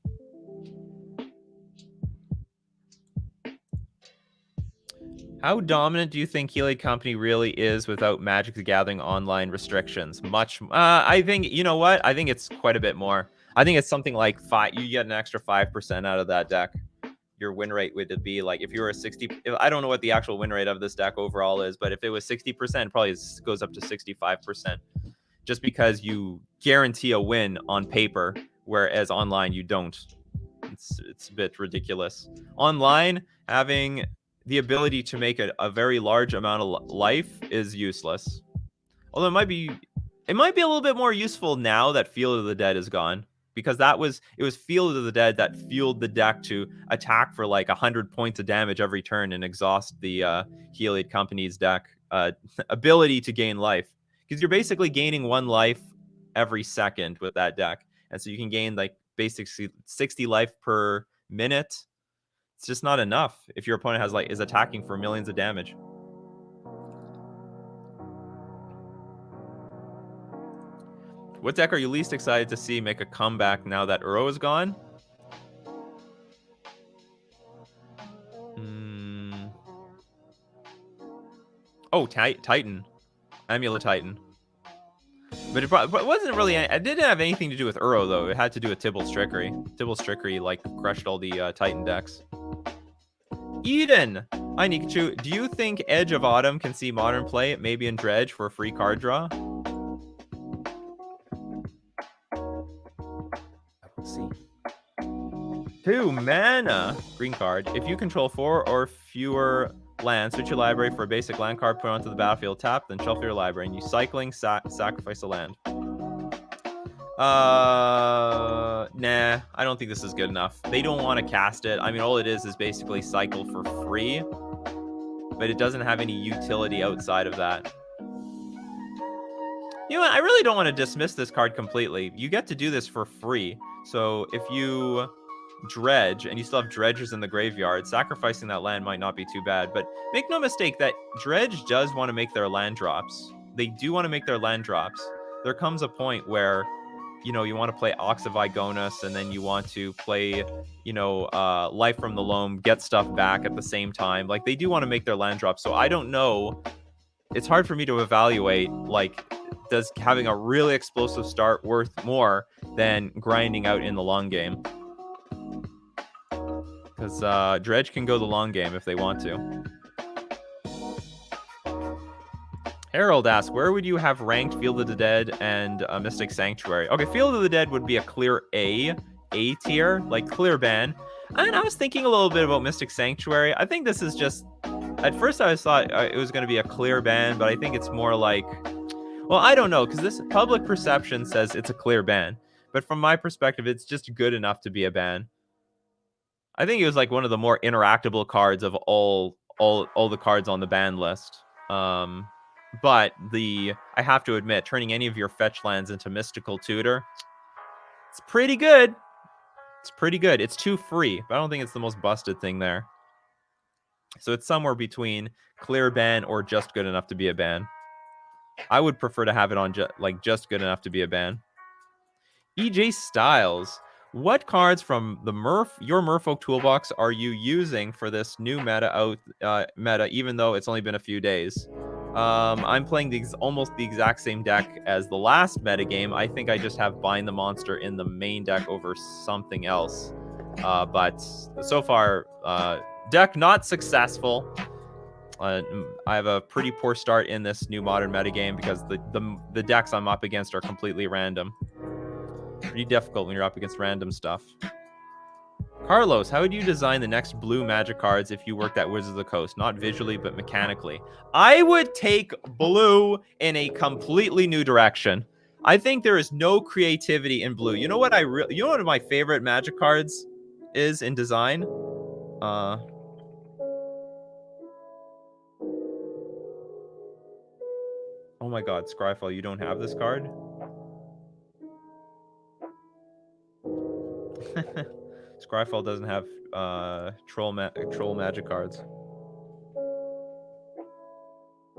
How dominant do you think Heli Company really is without Magic the Gathering online restrictions? Much. I think, you know what? I think it's quite a bit more. I think it's something like 5. You get an extra 5% out of that deck. Your win rate would be like, if you were a 60. I don't know what the actual win rate of this deck overall is, but if it was 60%, it probably goes up to 65%. Just because you guarantee a win on paper, whereas online you don't. It's a bit ridiculous. Online, having the ability to make a very large amount of life is useless. Although it might be a little bit more useful now that Field of the Dead is gone, because it was Field of the Dead that fueled the deck to attack for like 100 points of damage every turn and exhaust the Heliod Company's deck ability to gain life, because you're basically gaining 1 life every second with that deck, and so you can gain like basically 60 life per minute. It's just not enough if your opponent is attacking for millions of damage. What deck are you least excited to see make a comeback now that Uro is gone? Oh, Titan. Amulet Titan. But it wasn't really... It didn't have anything to do with Uro, though. It had to do with Tybalt's Trickery. Tybalt's Trickery, like, crushed all the Titan decks. Eden! Hi, Nikachu. Do you think Edge of Autumn can see modern play, maybe in Dredge, for a free card draw? Let's see. 2 mana. Green card. If you control 4 or fewer lands, switch your library for a basic land card, put onto the battlefield, tap, then shuffle your library, and you cycling sacrifice a land. Nah, I don't think this is good enough. They don't want to cast it. I mean, all it is basically cycle for free, but it doesn't have any utility outside of that. You know what? I really don't want to dismiss this card completely. You get to do this for free. So if you dredge and you still have dredgers in the graveyard, sacrificing that land might not be too bad. But make no mistake that dredge does want to make their land drops. They do want to make their land drops. There comes a point where, you know, you want to play Ox of Igonus, and then you want to play, you know, Life from the Loam, get stuff back at the same time. Like, they do want to make their land drops. So I don't know. It's hard for me to evaluate, like, does having a really explosive start worth more than grinding out in the long game? Because Dredge can go the long game if they want to. Harold asks, where would you have ranked Field of the Dead and Mystic Sanctuary? Okay, Field of the Dead would be a clear A tier, like clear ban. And I was thinking a little bit about Mystic Sanctuary. I think this is just... At first I thought it was going to be a clear ban, but I think it's more like... Well, I don't know, because this public perception says it's a clear ban. But from my perspective, it's just good enough to be a ban. I think it was like one of the more interactable cards of all all the cards on the ban list. But I have to admit, turning any of your fetch lands into Mystical Tutor, it's pretty good. It's pretty good. It's too free, but I don't think it's the most busted thing there. So it's somewhere between clear ban or just good enough to be a ban. I would prefer to have it on just good enough to be a ban. EJ Styles, what cards from the your Merfolk toolbox are you using for this new meta meta, even though it's only been a few days? I'm playing almost the exact same deck as the last metagame. I think I just have Bind the Monster in the main deck over something else. But so far, deck not successful. I have a pretty poor start in this new modern metagame because the decks I'm up against are completely random. Pretty difficult when you're up against random stuff. Carlos, how would you design the next blue Magic cards if you worked at Wizards of the Coast? Not visually, but mechanically. I would take blue in a completely new direction. I think there is no creativity in blue. You know what you know what my favorite Magic cards is in design? Oh my god, Scryfall, you don't have this card? Scryfall doesn't have troll magic cards.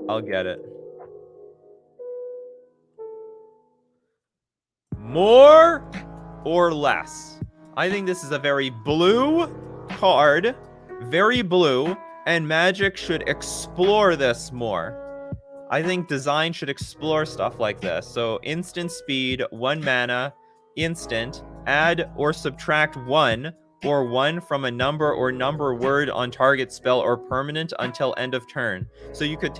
I'll get it. More or less? I think this is a very blue card. Very blue. And Magic should explore this more. I think design should explore stuff like this. So instant speed, 1 mana, instant, add or subtract 1 or 1 from a number or number word on target spell or permanent until end of turn. So you could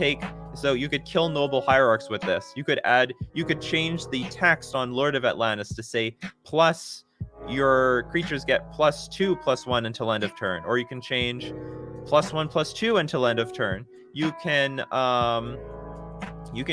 kill Noble Hierarchs with this. You could change the text on Lord of Atlantis to say plus your creatures get +2/+1 until end of turn. Or you can change +1/+2 until end of turn. You can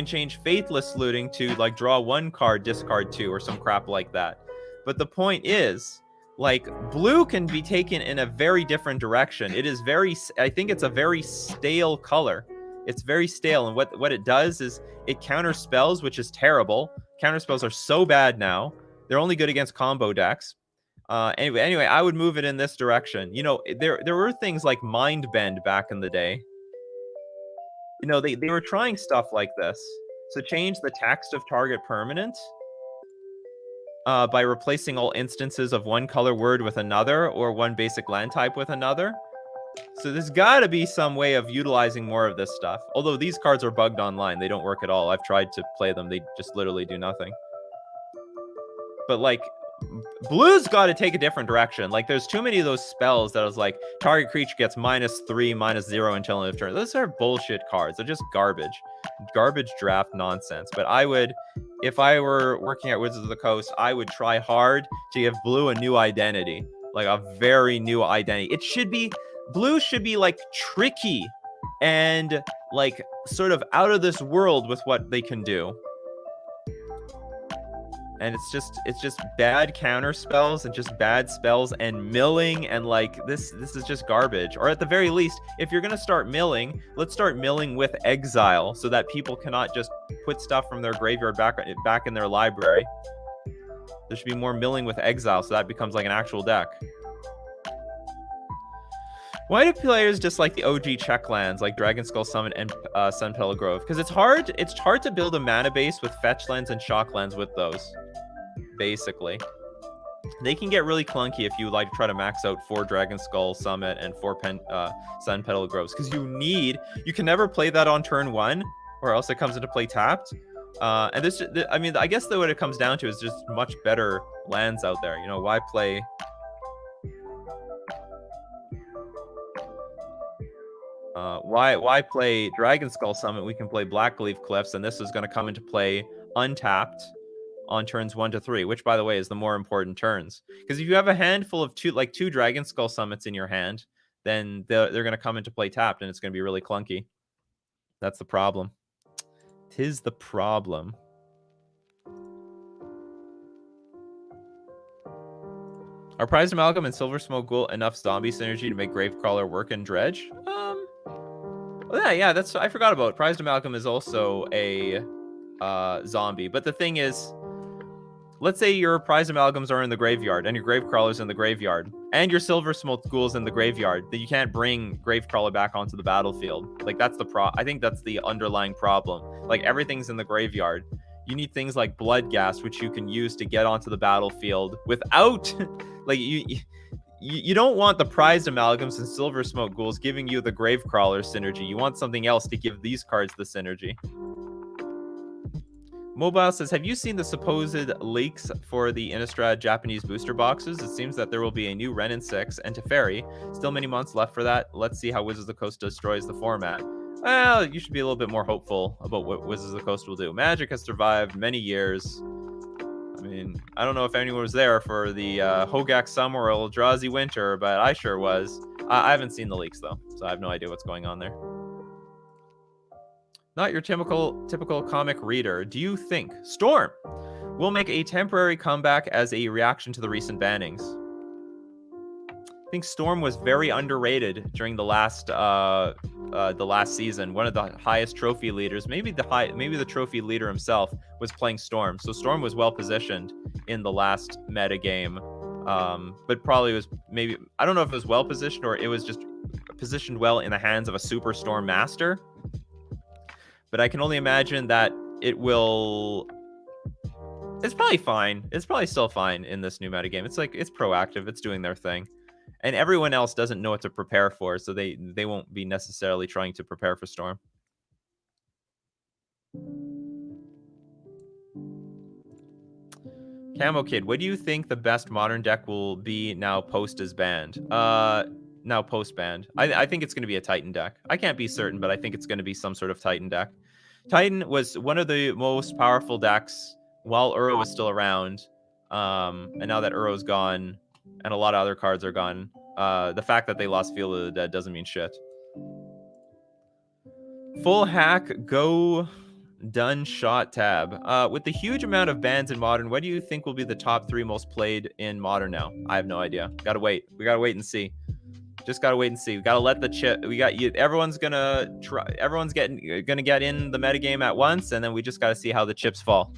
change Faithless Looting to like draw 1 card, discard 2, or some crap like that. But the point is, like, blue can be taken in a very different direction. I think it's a very stale color. It's very stale, and what it does is it counters spells, which is terrible. Counter spells are so bad now. They're only good against combo decks. Anyway, I would move it in this direction. You know, there were things like Mind Bend back in the day. You know, they were trying stuff like this. So change the text of target permanent by replacing all instances of 1 color word with another or 1 basic land type with another. So there's got to be some way of utilizing more of this stuff. Although these cards are bugged online. They don't work at all. I've tried to play them. They just literally do nothing. But like, blue's got to take a different direction. Like, there's too many of those spells that was like, target creature gets -3, -0 until end of turn. Those are bullshit cards. They're just garbage. Garbage draft nonsense. But I would, if I were working at Wizards of the Coast, I would try hard to give blue a new identity. Like, a very new identity. Blue should be, like, tricky and, like, sort of out of this world with what they can do. And it's just bad counter spells and just bad spells and milling, and like this is just garbage. Or at the very least, if you're gonna start milling, let's start milling with exile so that people cannot just put stuff from their graveyard back in their library. There should be more milling with exile so that becomes like an actual deck. Why do players dislike the OG check lands like Dragon Skull Summit and Sunpetal Grove? Because it's hard to build a mana base with fetch lands and shock lands with those. Basically, they can get really clunky if you like try to max out 4 Dragon Skull Summit and 4 Sunpetal Groves, because you can never play that on turn 1, or else it comes into play tapped. And this, I mean, I guess that what it comes down to is just much better lands out there. You know, why play? Why play Dragon Skull Summit? We can play Blackleaf Cliffs, and this is going to come into play untapped on turns 1 to 3, which, by the way, is the more important turns. Because if you have a handful of 2 Dragon Skull Summits in your hand, then they're going to come into play tapped, and it's going to be really clunky. That's the problem. 'Tis the problem. Are Prized Amalgam and Silver Smoke Ghoul enough zombie synergy to make Gravecrawler work in Dredge? Oh, yeah, that's, I forgot about it. Prized Amalgam is also a zombie. But the thing is, let's say your Prized Amalgams are in the graveyard and your Gravecrawler's in the graveyard and your Silver Smoke Ghoul's in the graveyard, then you can't bring Gravecrawler back onto the battlefield. Like, that's the I think that's the underlying problem. Like, everything's in the graveyard. You need things like Blood Gas, which you can use to get onto the battlefield without, like, you don't want the Prized Amalgams and Silver Smoke Ghouls giving you the Gravecrawler synergy. You want something else to give these cards the synergy. Mobile says, have you seen the supposed leaks for the Innistrad Japanese booster boxes? It seems that there will be a new Renin 6 and Teferi. Still many months left for that. Let's see how Wizards of the Coast destroys the format. Well, you should be a little bit more hopeful about what Wizards of the Coast will do. Magic has survived many years. I mean, I don't know if anyone was there for the Hogak Summer or Eldrazi Winter, but I sure was. I haven't seen the leaks, though, so I have no idea what's going on there. Not your typical comic reader. Do you think Storm will make a temporary comeback as a reaction to the recent bannings? I think Storm was very underrated during the last season. One of the highest trophy leaders, maybe the trophy leader himself, was playing Storm. So Storm was well positioned in the last meta game, but probably was maybe, I don't know if it was well positioned or it was just positioned well in the hands of a Super Storm Master. But I can only imagine that it will. It's probably fine. It's probably still fine in this new metagame. It's like, it's proactive. It's doing their thing. And everyone else doesn't know what to prepare for, so they won't be necessarily trying to prepare for Storm. Camo Kid, what do you think the best modern deck will be now post is banned? Now post banned. I think it's going to be a Titan deck. I can't be certain, but I think it's going to be some sort of Titan deck. Titan was one of the most powerful decks while Uro was still around. And now that Uro's gone and a lot of other cards are gone, the fact that they lost Field of the Dead doesn't mean shit. Full hack, go done shot tab. With the huge amount of bans in Modern, what do you think will be the top 3 most played in Modern now? I have no idea. Gotta wait. We gotta wait and see. Just gotta wait and see. We gotta let the chip. Everyone's gonna try. Everyone's gonna get in the metagame at once, and then we just gotta see how the chips fall.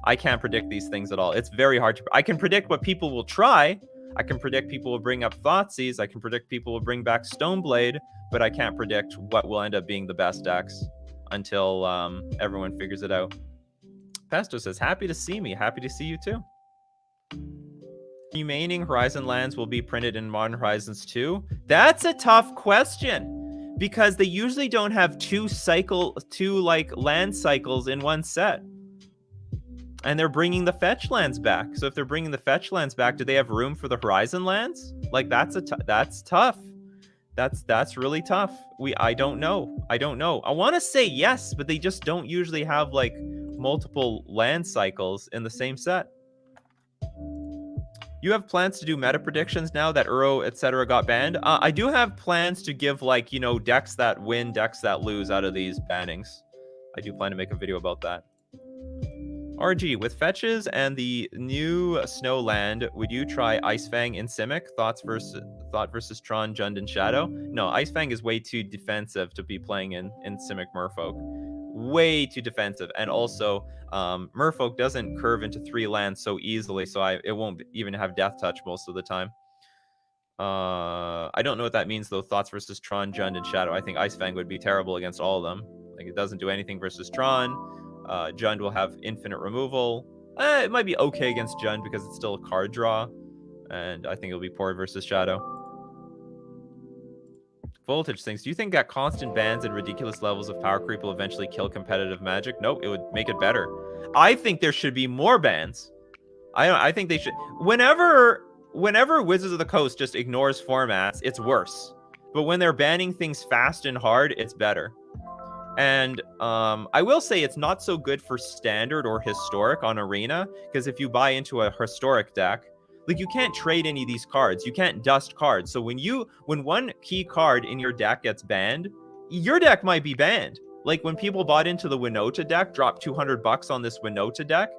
I can't predict these things at all. It's very hard to. I can predict what people will try. I can predict people will bring up Thoughtseize. I can predict people will bring back Stoneblade, but I can't predict what will end up being the best decks until everyone figures it out. Pesto says, happy to see me. Happy to see you too. Remaining Horizon lands will be printed in Modern Horizons 2? That's a tough question because they usually don't have two like land cycles in one set. And they're bringing the fetch lands back. So if they're bringing the fetch lands back, do they have room for the Horizon lands? Like that's tough. That's really tough. I don't know. I want to say yes, but they just don't usually have like multiple land cycles in the same set. You have plans to do meta predictions now that Uro, etc. got banned? I do have plans to give, like, you know, decks that win, decks that lose out of these bannings. I do plan to make a video about that. RG, with fetches and the new snow land, would you try Icefang in Simic? Thought versus Tron, Jund, and Shadow? No, Icefang is way too defensive to be playing in Simic Merfolk. Way too defensive. And also, Merfolk doesn't curve into 3 lands so easily, so it won't even have Death Touch most of the time. I don't know what that means, though. Thoughts versus Tron, Jund, and Shadow. I think Icefang would be terrible against all of them. Like, it doesn't do anything versus Tron. Jund will have infinite removal. It might be okay against Jund because it's still a card draw. And I think it'll be poor versus Shadow. Voltage thinks, do you think that constant bans and ridiculous levels of power creep will eventually kill competitive Magic? Nope, it would make it better. I think there should be more bans. I think they should. Whenever Wizards of the Coast just ignores formats, it's worse. But when they're banning things fast and hard, it's better. And I will say it's not so good for Standard or Historic on Arena, because if you buy into a Historic deck, like, you can't trade any of these cards. You can't dust cards. So when one key card in your deck gets banned, your deck might be banned. Like, when people bought into the Winota deck, dropped $200 on this Winota deck,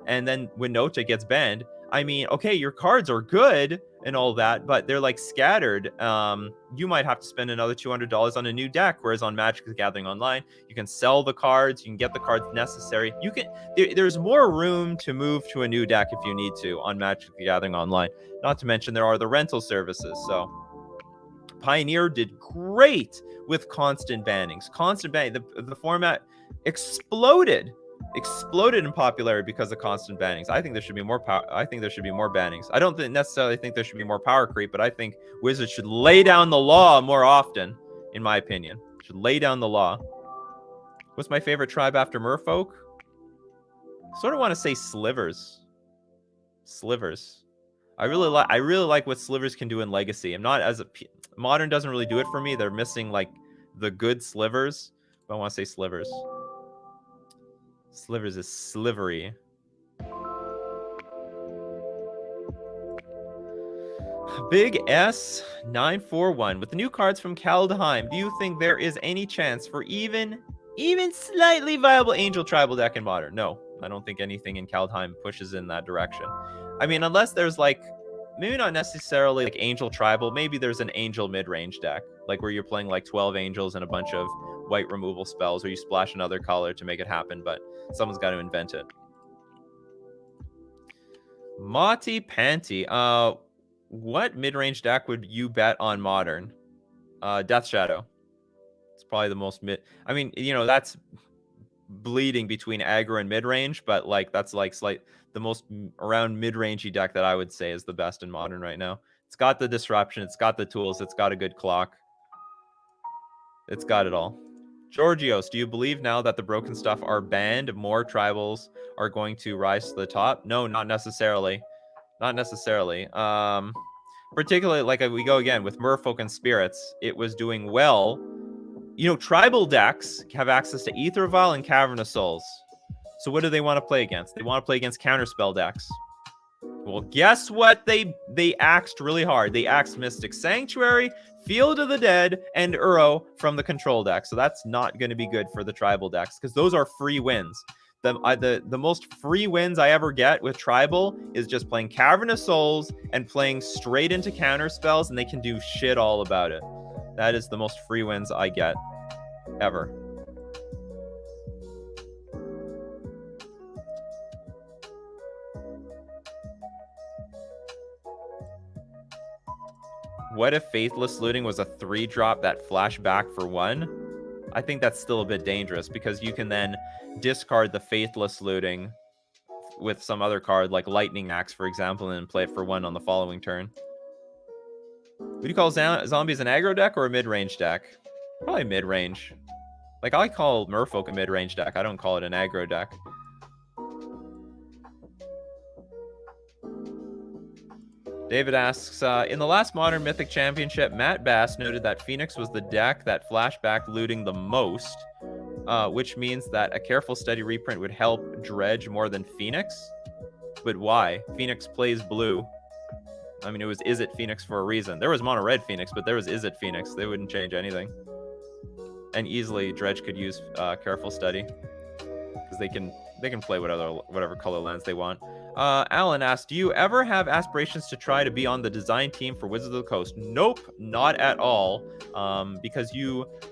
and then Winota gets banned. I mean, okay, your cards are good, and all that, but they're like scattered. You might have to spend another $200 on a new deck, whereas on Magic the Gathering Online, you can sell the cards, you can get the cards necessary. There's more room to move to a new deck if you need to on Magic the Gathering Online. Not to mention there are the rental services. So Pioneer did great with constant bannings. The format exploded in popularity because of constant bannings. I think there should be more bannings. I don't necessarily think there should be more power creep, but I think Wizards should lay down the law more often, in my opinion. Should lay down the law. What's my favorite tribe after Merfolk? Sort of want to say Slivers. I really like what Slivers can do in Legacy. Modern doesn't really do it for me. They're missing like the good Slivers, but I want to say Slivers. Slivers is slivery. Big S941. With the new cards from Kaldheim, do you think there is any chance for even slightly viable Angel Tribal deck in Modern? No, I don't think anything in Kaldheim pushes in that direction. I mean, unless there's like, maybe not necessarily like Angel Tribal, maybe there's an Angel mid-range deck, like where you're playing like 12 Angels and a bunch of white removal spells, or you splash another color to make it happen, but someone's got to invent it. Mati Panty. What mid-range deck would you bet on Modern? Death Shadow. It's probably the most I mean, you know, that's bleeding between aggro and mid-range, but like that's like the most around mid-rangey deck that I would say is the best in Modern right now. It's got the disruption, it's got the tools, it's got a good clock. It's got it all. Georgios, do you believe now that the broken stuff are banned, more tribals are going to rise to the top? No, not necessarily. Not necessarily. Particularly, like we go again with Merfolk and Spirits, it was doing well. You know, tribal decks have access to Aether Vial and Cavern of Souls. So what do they want to play against? They want to play against counterspell decks. Well, guess what? They axed really hard. They axed Mystic Sanctuary, Field of the Dead, and Uro from the control deck. So that's not going to be good for the tribal decks because those are free wins. The most free wins I ever get with tribal is just playing Cavern of Souls and playing straight into counter spells, and they can do shit all about it. That is the most free wins I get ever. What if Faithless Looting was a 3-drop that flashed back for 1? I think that's still a bit dangerous because you can then discard the Faithless Looting with some other card like Lightning Axe, for example, and then play it for 1 on the following turn. Would you call Zombies an aggro deck or a mid-range deck? Probably mid-range. Like, I call Merfolk a mid-range deck. I don't call it an aggro deck. David asks, in the last Modern Mythic Championship, Matt Bass noted that Phoenix was the deck that flashback looting the most, which means that a careful, steady reprint would help Dredge more than Phoenix. But why? Phoenix plays blue. I mean, it was Izzet Phoenix for a reason. There was Mono Red Phoenix, but there was Izzet Phoenix. They wouldn't change anything. And easily, Dredge could use careful, steady, because they can play whatever color lens they want. Alan asked, do you ever have aspirations to try to be on the design team for Wizards of the Coast? Nope, not at all. Because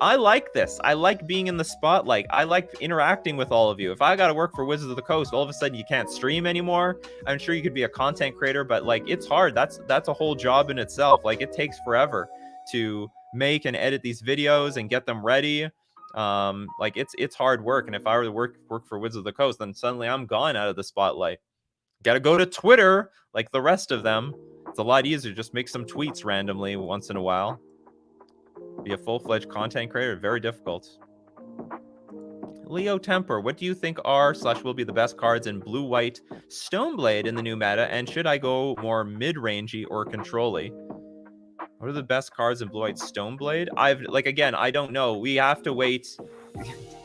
I like this. I like being in the spotlight. I like interacting with all of you. If I got to work for Wizards of the Coast, all of a sudden you can't stream anymore. I'm sure you could be a content creator, but like it's hard. That's a whole job in itself. Like it takes forever to make and edit these videos and get them ready. Like it's hard work. And if I were to work for Wizards of the Coast, then suddenly I'm gone out of the spotlight. Got to go to Twitter like the rest of them. It's a lot easier. Just make some tweets randomly once in a while. Be a full-fledged content creator. Very difficult. Leo Temper, what do you think are/will be the best cards in blue-white Stoneblade in the new meta? And should I go more mid-rangey or control-y? What are the best cards in blue-white Stoneblade? Again, I don't know. We have to wait.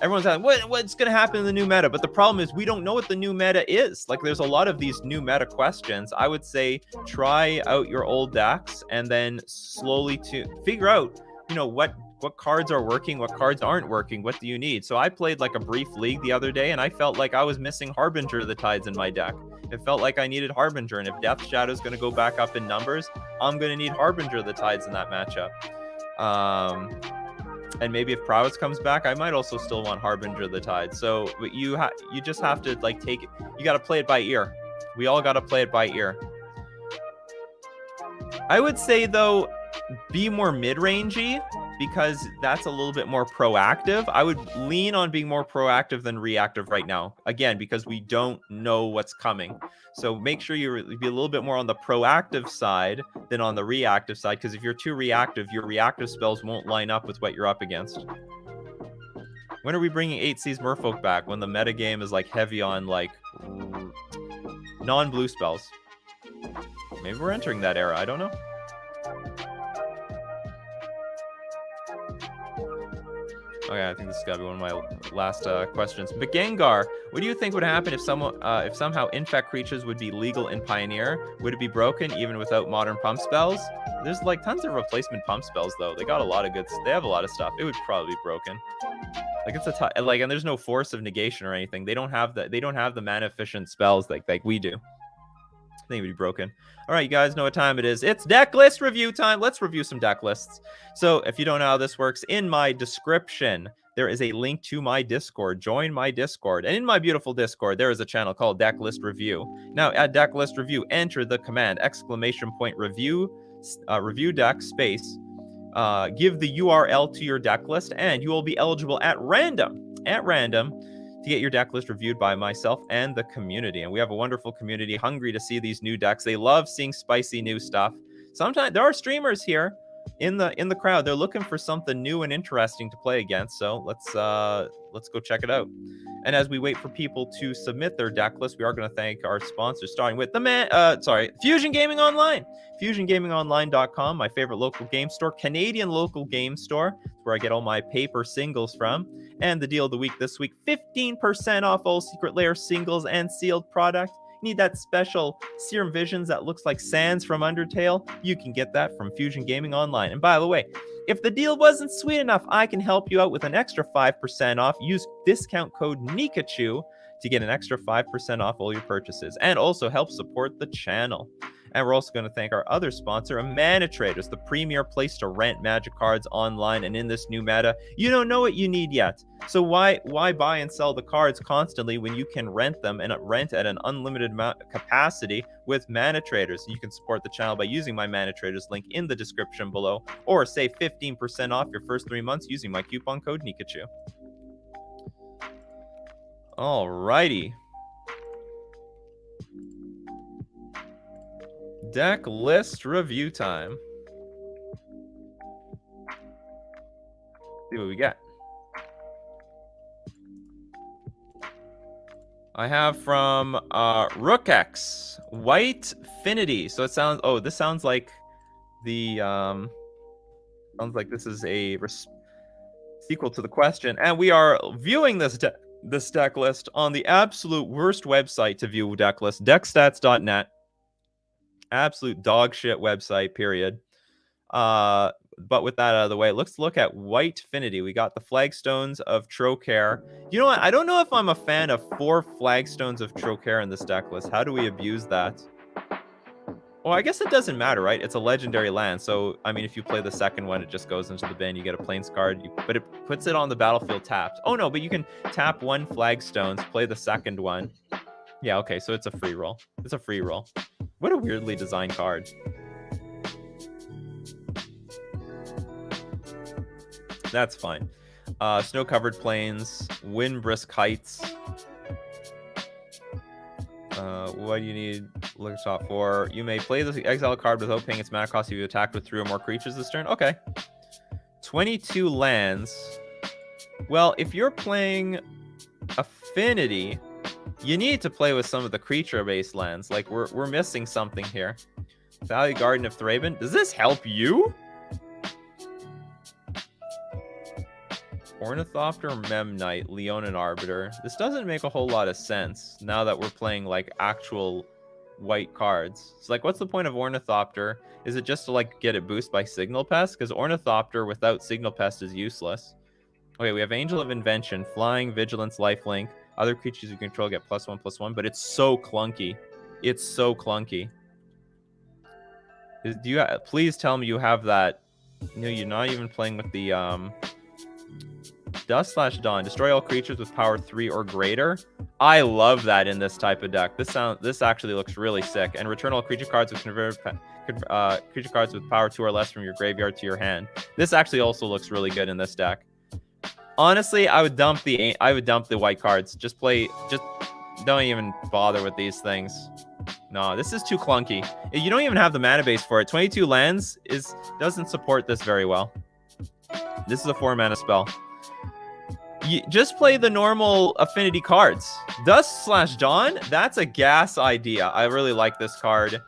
Everyone's like, what's going to happen in the new meta? But the problem is we don't know what the new meta is. Like, there's a lot of these new meta questions. I would say try out your old decks and then slowly to figure out, you know, what cards are working, what cards aren't working, what do you need? So I played like a brief league the other day, and I felt like I was missing Harbinger of the Tides in my deck. It felt like I needed Harbinger, and if Death Shadow is going to go back up in numbers, I'm going to need Harbinger of the Tides in that matchup. And maybe if Prowess comes back, I might also still want Harbinger of the Tide. So but you just have to like take it. You got to play it by ear. We all got to play it by ear. I would say though, be more mid-rangey because that's a little bit more proactive. I would lean on being more proactive than reactive right now. Again, because we don't know what's coming. So make sure you be a little bit more on the proactive side than on the reactive side. Because if you're too reactive, your reactive spells won't line up with what you're up against. When are we bringing 8C's Merfolk back? When the metagame is like heavy on like non-blue spells. Maybe we're entering that era. I don't know. Okay, I think this has got to be one of my last questions. But Gengar, what do you think would happen if somehow infect creatures would be legal in Pioneer? Would it be broken even without modern pump spells? There's like tons of replacement pump spells though. They got a lot of good. They have a lot of stuff. It would probably be broken. Like it's and there's no force of negation or anything. They don't have the mana efficient spells like we do. I think it would be broken. All right, you guys know what time it is. It's deck list review time. Let's review some deck lists. So if you don't know how this works, in my description, there is a link to my Discord. Join my Discord. And in my beautiful Discord, there is a channel called Deck List Review. Now, at Deck List Review, enter the command !review review deck space. Give the URL to your deck list, and you will be eligible at random to get your deck list reviewed by myself and the community. And we have a wonderful community hungry to see these new decks. They love seeing spicy new stuff. Sometimes there are streamers here in the crowd. They're looking for something new and interesting to play against. So let's go check it out. And as we wait for people to submit their deck list, we are going to thank our sponsors, starting with Fusion Gaming Online. FusionGamingOnline.com, my favorite local game store, Canadian local game store. It's where I get all my paper singles from. And the deal of the week this week, 15% off all Secret Lair singles and sealed product. You need that special Serum Visions that looks like Sans from Undertale? You can get that from Fusion Gaming Online. And by the way, if the deal wasn't sweet enough, I can help you out with an extra 5% off. Use discount code Nikachu to get an extra 5% off all your purchases and also help support the channel. And we're also going to thank our other sponsor, Mana Traders, the premier place to rent Magic cards online. And in this new meta, you don't know what you need yet. So why buy and sell the cards constantly when you can rent them and rent at an unlimited capacity with Mana Traders? You can support the channel by using my Mana Traders link in the description below, or save 15% off your first 3 months using my coupon code Nikachu. Alrighty. Deck list review time. See what we got. I have from Rookx, White Finity. So it sounds, this sounds like the sounds like this is a sequel to the question, and we are viewing this deck list on the absolute worst website to view deck list, deckstats.net. Absolute dog shit website, period. But with that out of the way, let's look at White Finity. We got the Flagstones of Trocare. You know what? I don't know if I'm a fan of 4 Flagstones of Trocare in this deck list. How do we abuse that? Well, I guess it doesn't matter, right? It's a legendary land. So, I mean, if you play the second one, it just goes into the bin. You get a Plains card, but it puts it on the battlefield tapped. Oh, no, but you can tap 1 Flagstones, play the second one. Yeah, okay, so it's a free roll. It's a free roll. What a weirdly designed card. That's fine. Snow-covered plains, wind-brisk heights. What do you need? Look top 4. You may play the exile card without paying its mana cost if you attacked with 3 or more creatures this turn. Okay. 22 lands. Well, if you're playing Affinity, you need to play with some of the creature-based lands. Like, we're missing something here. Valley Garden of Thraben. Does this help you? Ornithopter, Memnite, Leonin Arbiter. This doesn't make a whole lot of sense now that we're playing, like, actual white cards. It's like, what's the point of Ornithopter? Is it just to, like, get it boost by Signal Pest? Because Ornithopter without Signal Pest is useless. Okay, we have Angel of Invention, Flying, Vigilance, Lifelink. Other creatures you control get +1/+1, but it's so clunky. It's so clunky. Do you please tell me you have that? No, you're not even playing with the Dust/Dawn. Destroy all creatures with power 3 or greater. I love that in this type of deck. This actually looks really sick. And return all creature cards with creature cards with power 2 or less from your graveyard to your hand. This actually also looks really good in this deck. Honestly, I would dump the white cards. Just don't even bother with these things. No, this is too clunky. You don't even have the mana base for it. 22 lands doesn't support this very well. This is a 4-mana spell. You just play the normal affinity cards. Dust/Dawn, that's a gas idea. I really like this card.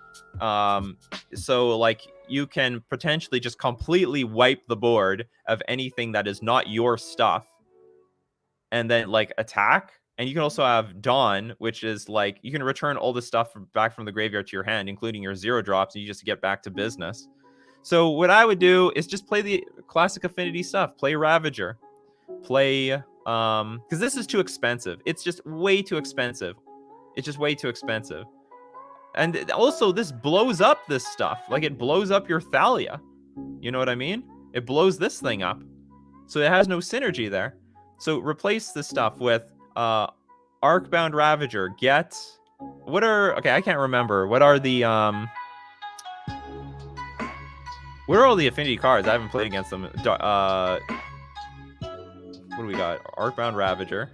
So like you can potentially just completely wipe the board of anything that is not your stuff and then like attack. And you can also have Dawn, which is like you can return all the stuff back from the graveyard to your hand, including your 0-drops, and you just get back to business. So what I would do is just play the classic affinity stuff. Play Ravager. Play because this is too expensive. It's just way too expensive. It's just way too expensive. And also this blows up this stuff. Like it blows up your Thalia. You know what I mean? It blows this thing up. So it has no synergy there. So replace this stuff with Arcbound Ravager. Okay, I can't remember. What are all the affinity cards? I haven't played against them. What do we got? Arcbound Ravager.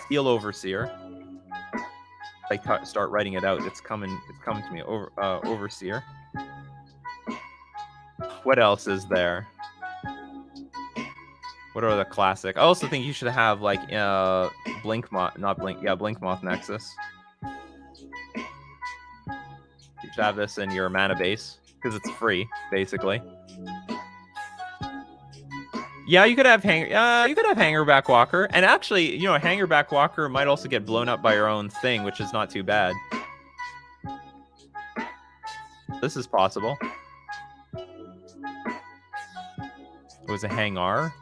Steel Overseer. I start writing it out. It's coming to me. Overseer. What else is there? What are the classic? I also think you should have like Blinkmoth Nexus. You should have this in your mana base because it's free, basically. Yeah, you could have Hangerback Walker, and actually, Hangerback Walker might also get blown up by your own thing, which is not too bad. This is possible. It was a Hangar.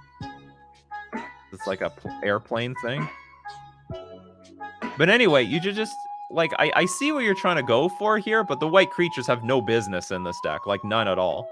It's like a airplane thing. But anyway, you just like I see what you're trying to go for here, but the white creatures have no business in this deck, like none at all.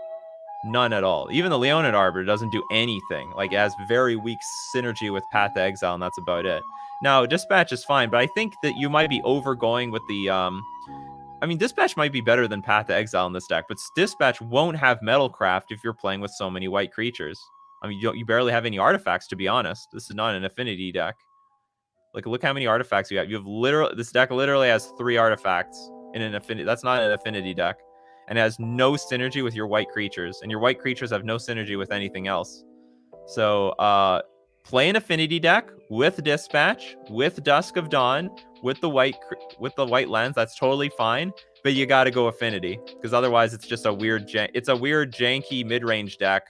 None at all. Even the Leonid Arbiter doesn't do anything. Like, it has very weak synergy with Path to Exile, and that's about it. Now, Dispatch is fine, but I think that you might be overgoing with the... I mean, Dispatch might be better than Path to Exile in this deck, but Dispatch won't have Metalcraft if you're playing with so many white creatures. I mean, you barely have any artifacts, to be honest. This is not an affinity deck. Like, look how many artifacts you have. This deck literally has 3 artifacts in an affinity. That's not an affinity deck. And it has no synergy with your white creatures. And your white creatures have no synergy with anything else. So, play an affinity deck with Dispatch, with Dusk of Dawn, with the white lands. That's totally fine. But you got to go affinity, because otherwise it's just a weird janky mid-range deck.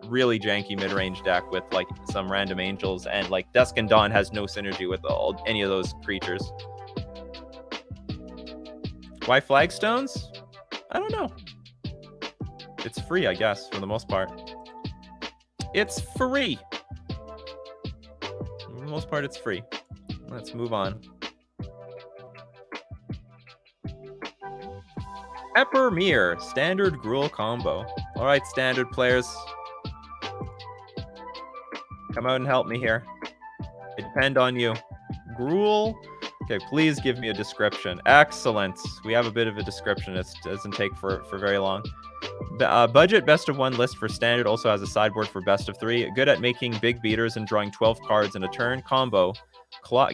Really janky mid-range deck with like some random angels, and like Dusk and Dawn has no synergy with any of those creatures. Why flagstones? I don't know. It's free, I guess, for the most part. It's free. For the most part, it's free. Let's move on. Eppermere, standard Gruul combo. All right, standard players. Come out and help me here. I depend on you. Gruul. Okay, please give me a description. Excellent. We have a bit of a description. It doesn't take for very long. Budget best of 1 list for standard. Also has a sideboard for best of 3. Good at making big beaters and drawing 12 cards in a turn. Combo.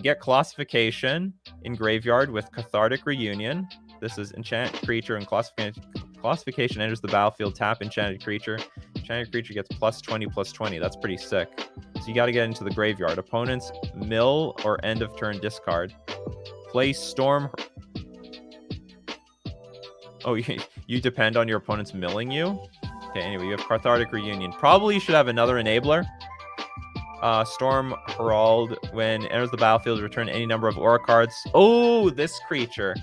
Get Classification in graveyard with Cathartic Reunion. This is enchant creature, and classification enters the battlefield. Tap enchanted creature. Enchanted creature gets +20/+20. That's pretty sick. So you got to get into the graveyard. Opponents mill or end of turn discard. Play Storm. Oh, you depend on your opponents milling you? Okay, anyway, you have Cathartic Reunion. Probably you should have another enabler. Storm Herald. When enters the battlefield, return any number of aura cards. Oh, this creature.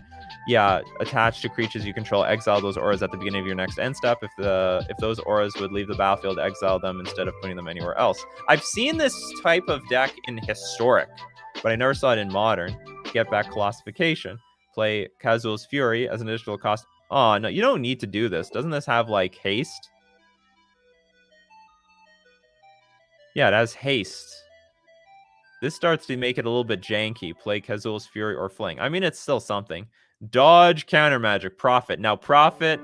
Yeah, attached to creatures you control, exile those auras at the beginning of your next end step. If those auras would leave the battlefield, exile them instead of putting them anywhere else. I've seen this type of deck in Historic, but I never saw it in Modern. Get back Classification. play Kazuo's Fury as an additional cost. Oh, no, you don't need to do this. Doesn't this have, like, haste? Yeah, it has haste. This starts to make it a little bit janky. Play Kazuo's Fury or Fling. I mean, it's still something. Dodge, counter magic, profit. Now, profit,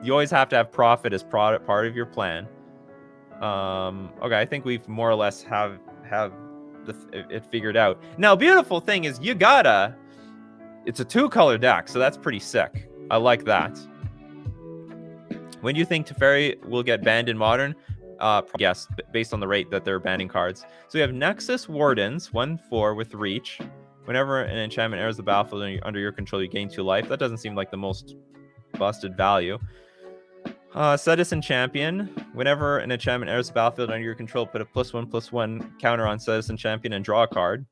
you always have to have profit as part of your plan. Okay, I think we've more or less have it figured out. Now, beautiful thing is you gotta... It's a 2-color deck, so that's pretty sick. I like that. When do you think Teferi will get banned in Modern? Yes, based on the rate that they're banning cards. So we have Nexus Wardens, 1/4 with Reach. Whenever an enchantment enters the battlefield under your control, you gain 2 life. That doesn't seem like the most busted value. Citizen Champion. Whenever an enchantment enters the battlefield under your control, put a +1/+1 counter on Citizen Champion and draw a card.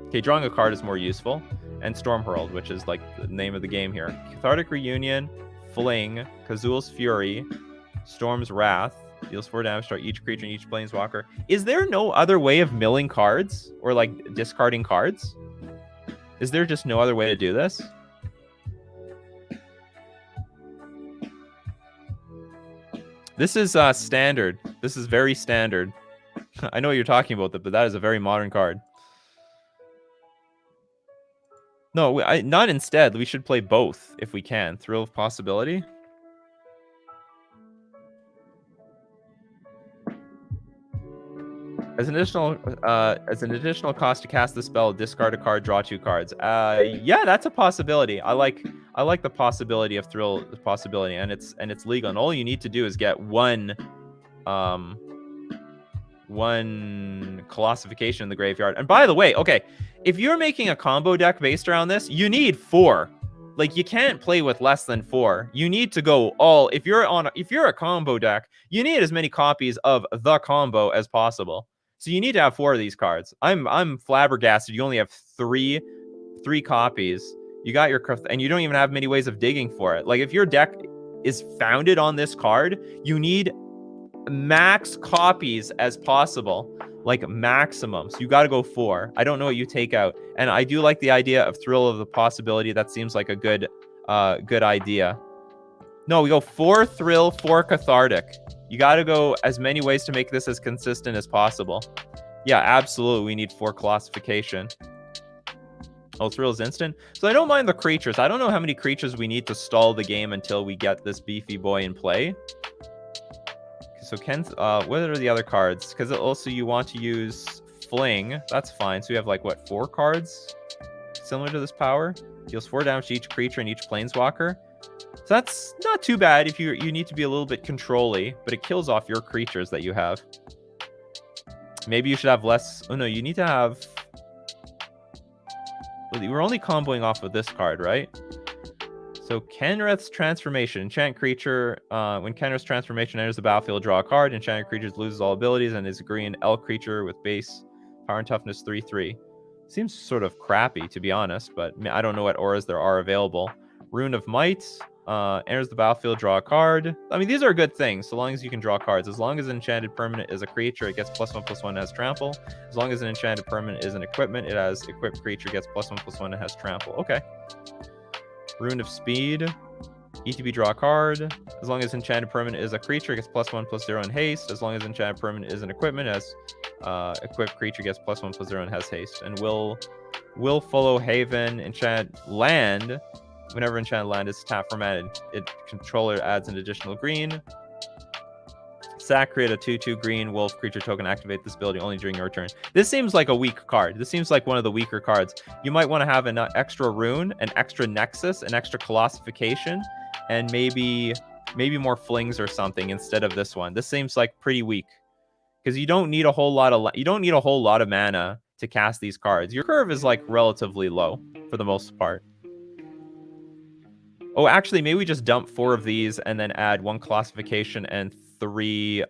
Okay, drawing a card is more useful. And Storm Herald, which is like the name of the game here. Cathartic Reunion, Fling, Kazuo's Fury, Storm's Wrath. Deals 4 damage to each creature and each planeswalker. Is there no other way of milling cards? Or like discarding cards? Is there just no other way to do this? This is standard. This is very standard. I know what you're talking about, but that is a very modern card. No, not instead. We should play both if we can. Thrill of Possibility. As an additional cost to cast the spell, discard a card, draw 2 cards. Yeah, that's a possibility. I like the possibility of Thrill of Possibility, and it's legal. And all you need to do is get one Colossification in the graveyard. And by the way, okay, if you're making a combo deck based around this, you need 4. Like, you can't play with less than 4. You need to go all... If you're a combo deck, you need as many copies of the combo as possible. So you need to have 4 of these cards. I'm flabbergasted. You only have three copies. You got your... And you don't even have many ways of digging for it. Like, if your deck is founded on this card, you need max copies as possible. Like, maximum. So you got to go 4. I don't know what you take out. And I do like the idea of Thrill of the Possibility. That seems like a good idea. No, we go 4 Thrill, 4 Cathartic. You got to go as many ways to make this as consistent as possible. Yeah, absolutely. We need 4 Colossification. Oh, Thrill is instant. So I don't mind the creatures. I don't know how many creatures we need to stall the game until we get this beefy boy in play. So Ken's, what are the other cards? Because also you want to use Fling. That's fine. So we have like, what, 4 cards? Similar to this power. Deals 4 damage to each creature and each planeswalker. So that's not too bad if you need to be a little bit control-y, but it kills off your creatures that you have. Maybe you should have less... Oh no, you need to have... Well, we're only comboing off of this card, right? So Kenrith's Transformation. Enchant creature. When Kenrith's Transformation enters the battlefield, draw a card. Enchanted creature loses all abilities and is a green elk creature with base power and toughness 3/3. Seems sort of crappy, to be honest, but I don't know what auras there are available. Rune of Might. Enters the battlefield, draw a card. I mean, these are good things, so long as you can draw cards. As long as an enchanted permanent is a creature, it gets +1/+1, has trample. As long as an enchanted permanent is an equipment, it has equipped creature, gets +1/+1, and has trample. Okay. Rune of Speed. ETB, draw a card. As long as enchanted permanent is a creature, it gets +1/+0 and haste. As long as enchanted permanent is an equipment, it has equipped creature, gets +1/+0 and has haste. And will follow Haven. Enchant land. Whenever enchanted land is tapped for mana, controller adds an additional green. Sack, create a 2/2 green wolf creature token. Activate this ability only during your turn. This seems like a weak card. This seems like one of the weaker cards. You might want to have an extra rune, an extra nexus, an extra colossification, and maybe more flings or something instead of this one. This seems like pretty weak because you don't need a whole lot of mana to cast these cards. Your curve is like relatively low for the most part. Oh, actually, maybe we just dump 4 of these and then add 1 Classification and 3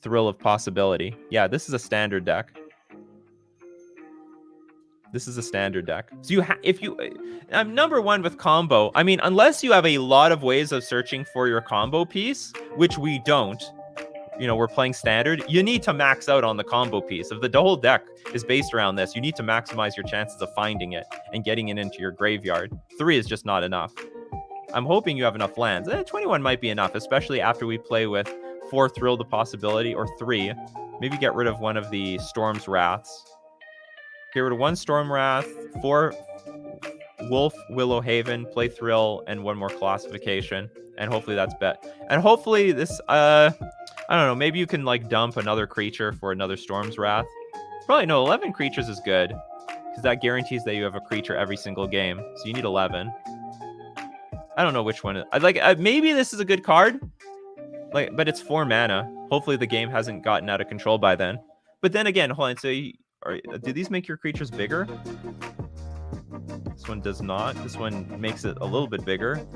Thrill of Possibility. Yeah, this is a standard deck. This is a standard deck. So I'm number 1 with combo. I mean, unless you have a lot of ways of searching for your combo piece, which we don't. you know, we're playing standard, you need to max out on the combo piece. If the whole deck is based around this, you need to maximize your chances of finding it and getting it into your graveyard. 3 is just not enough. I'm hoping you have enough lands. 21 might be enough, especially after we play with 4 Thrill the Possibility, or 3. Maybe get rid of one of the Storm's Wraths. Get rid of 1 Storm Wrath, 4 Wolf, Willow Haven, play Thrill, and 1 more Classification. And hopefully that's bet. And hopefully this, I don't know, maybe you can like dump another creature for another Storm's Wrath. Probably no, 11 creatures is good, because that guarantees that you have a creature every single game. So you need 11. I don't know which one. Maybe this is a good card, but it's 4 mana. Hopefully the game hasn't gotten out of control by then. But then again, hold on. So, do these make your creatures bigger? This one does not. This one makes it a little bit bigger.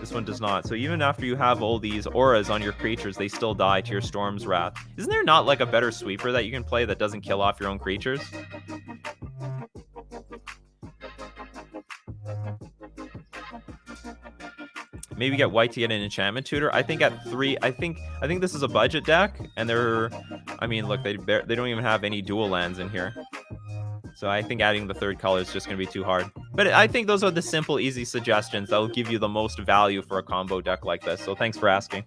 This one does not. So even after you have all these auras on your creatures, they still die to your Storm's Wrath. Isn't there not like a better sweeper that you can play that doesn't kill off your own creatures? Maybe get white to get an enchantment tutor. I think at 3, I think this is a budget deck, and I mean, look, they don't even have any dual lands in here. So I think adding the 3rd color is just going to be too hard. But I think those are the simple, easy suggestions that will give you the most value for a combo deck like this. So thanks for asking.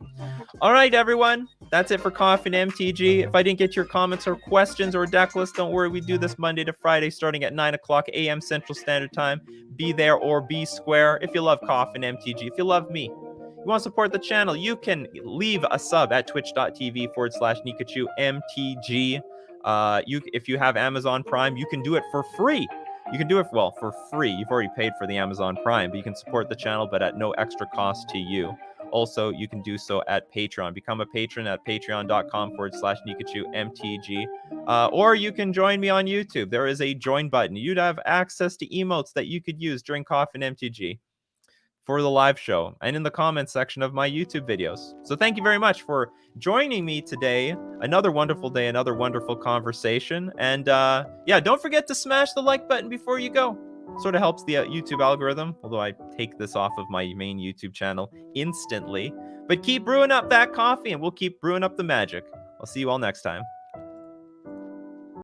All right, everyone. That's it for Coffee and MTG. If I didn't get your comments or questions or deck list, don't worry. We do this Monday to Friday starting at 9 o'clock a.m. Central Standard Time. Be there or be square. If you love Coffee and MTG, if you love me, you want to support the channel, you can leave a sub at twitch.tv/Nikachu MTG. If you have Amazon Prime, you can do it for free. You can do it, well, for free. You've already paid for the Amazon Prime, but you can support the channel, but at no extra cost to you. Also, you can do so at Patreon. Become a patron at patreon.com/Nikachu MTG. Or you can join me on YouTube. There is a join button. You'd have access to emotes that you could use during Coffee and MTG for the live show and in the comments section of my YouTube videos. So thank you very much for joining me today. Another wonderful day, another wonderful conversation. And yeah, don't forget to smash the like button before you go. Sort of helps the YouTube algorithm, although I take this off of my main YouTube channel instantly. But keep brewing up that coffee and we'll keep brewing up the magic. I'll see you all next time.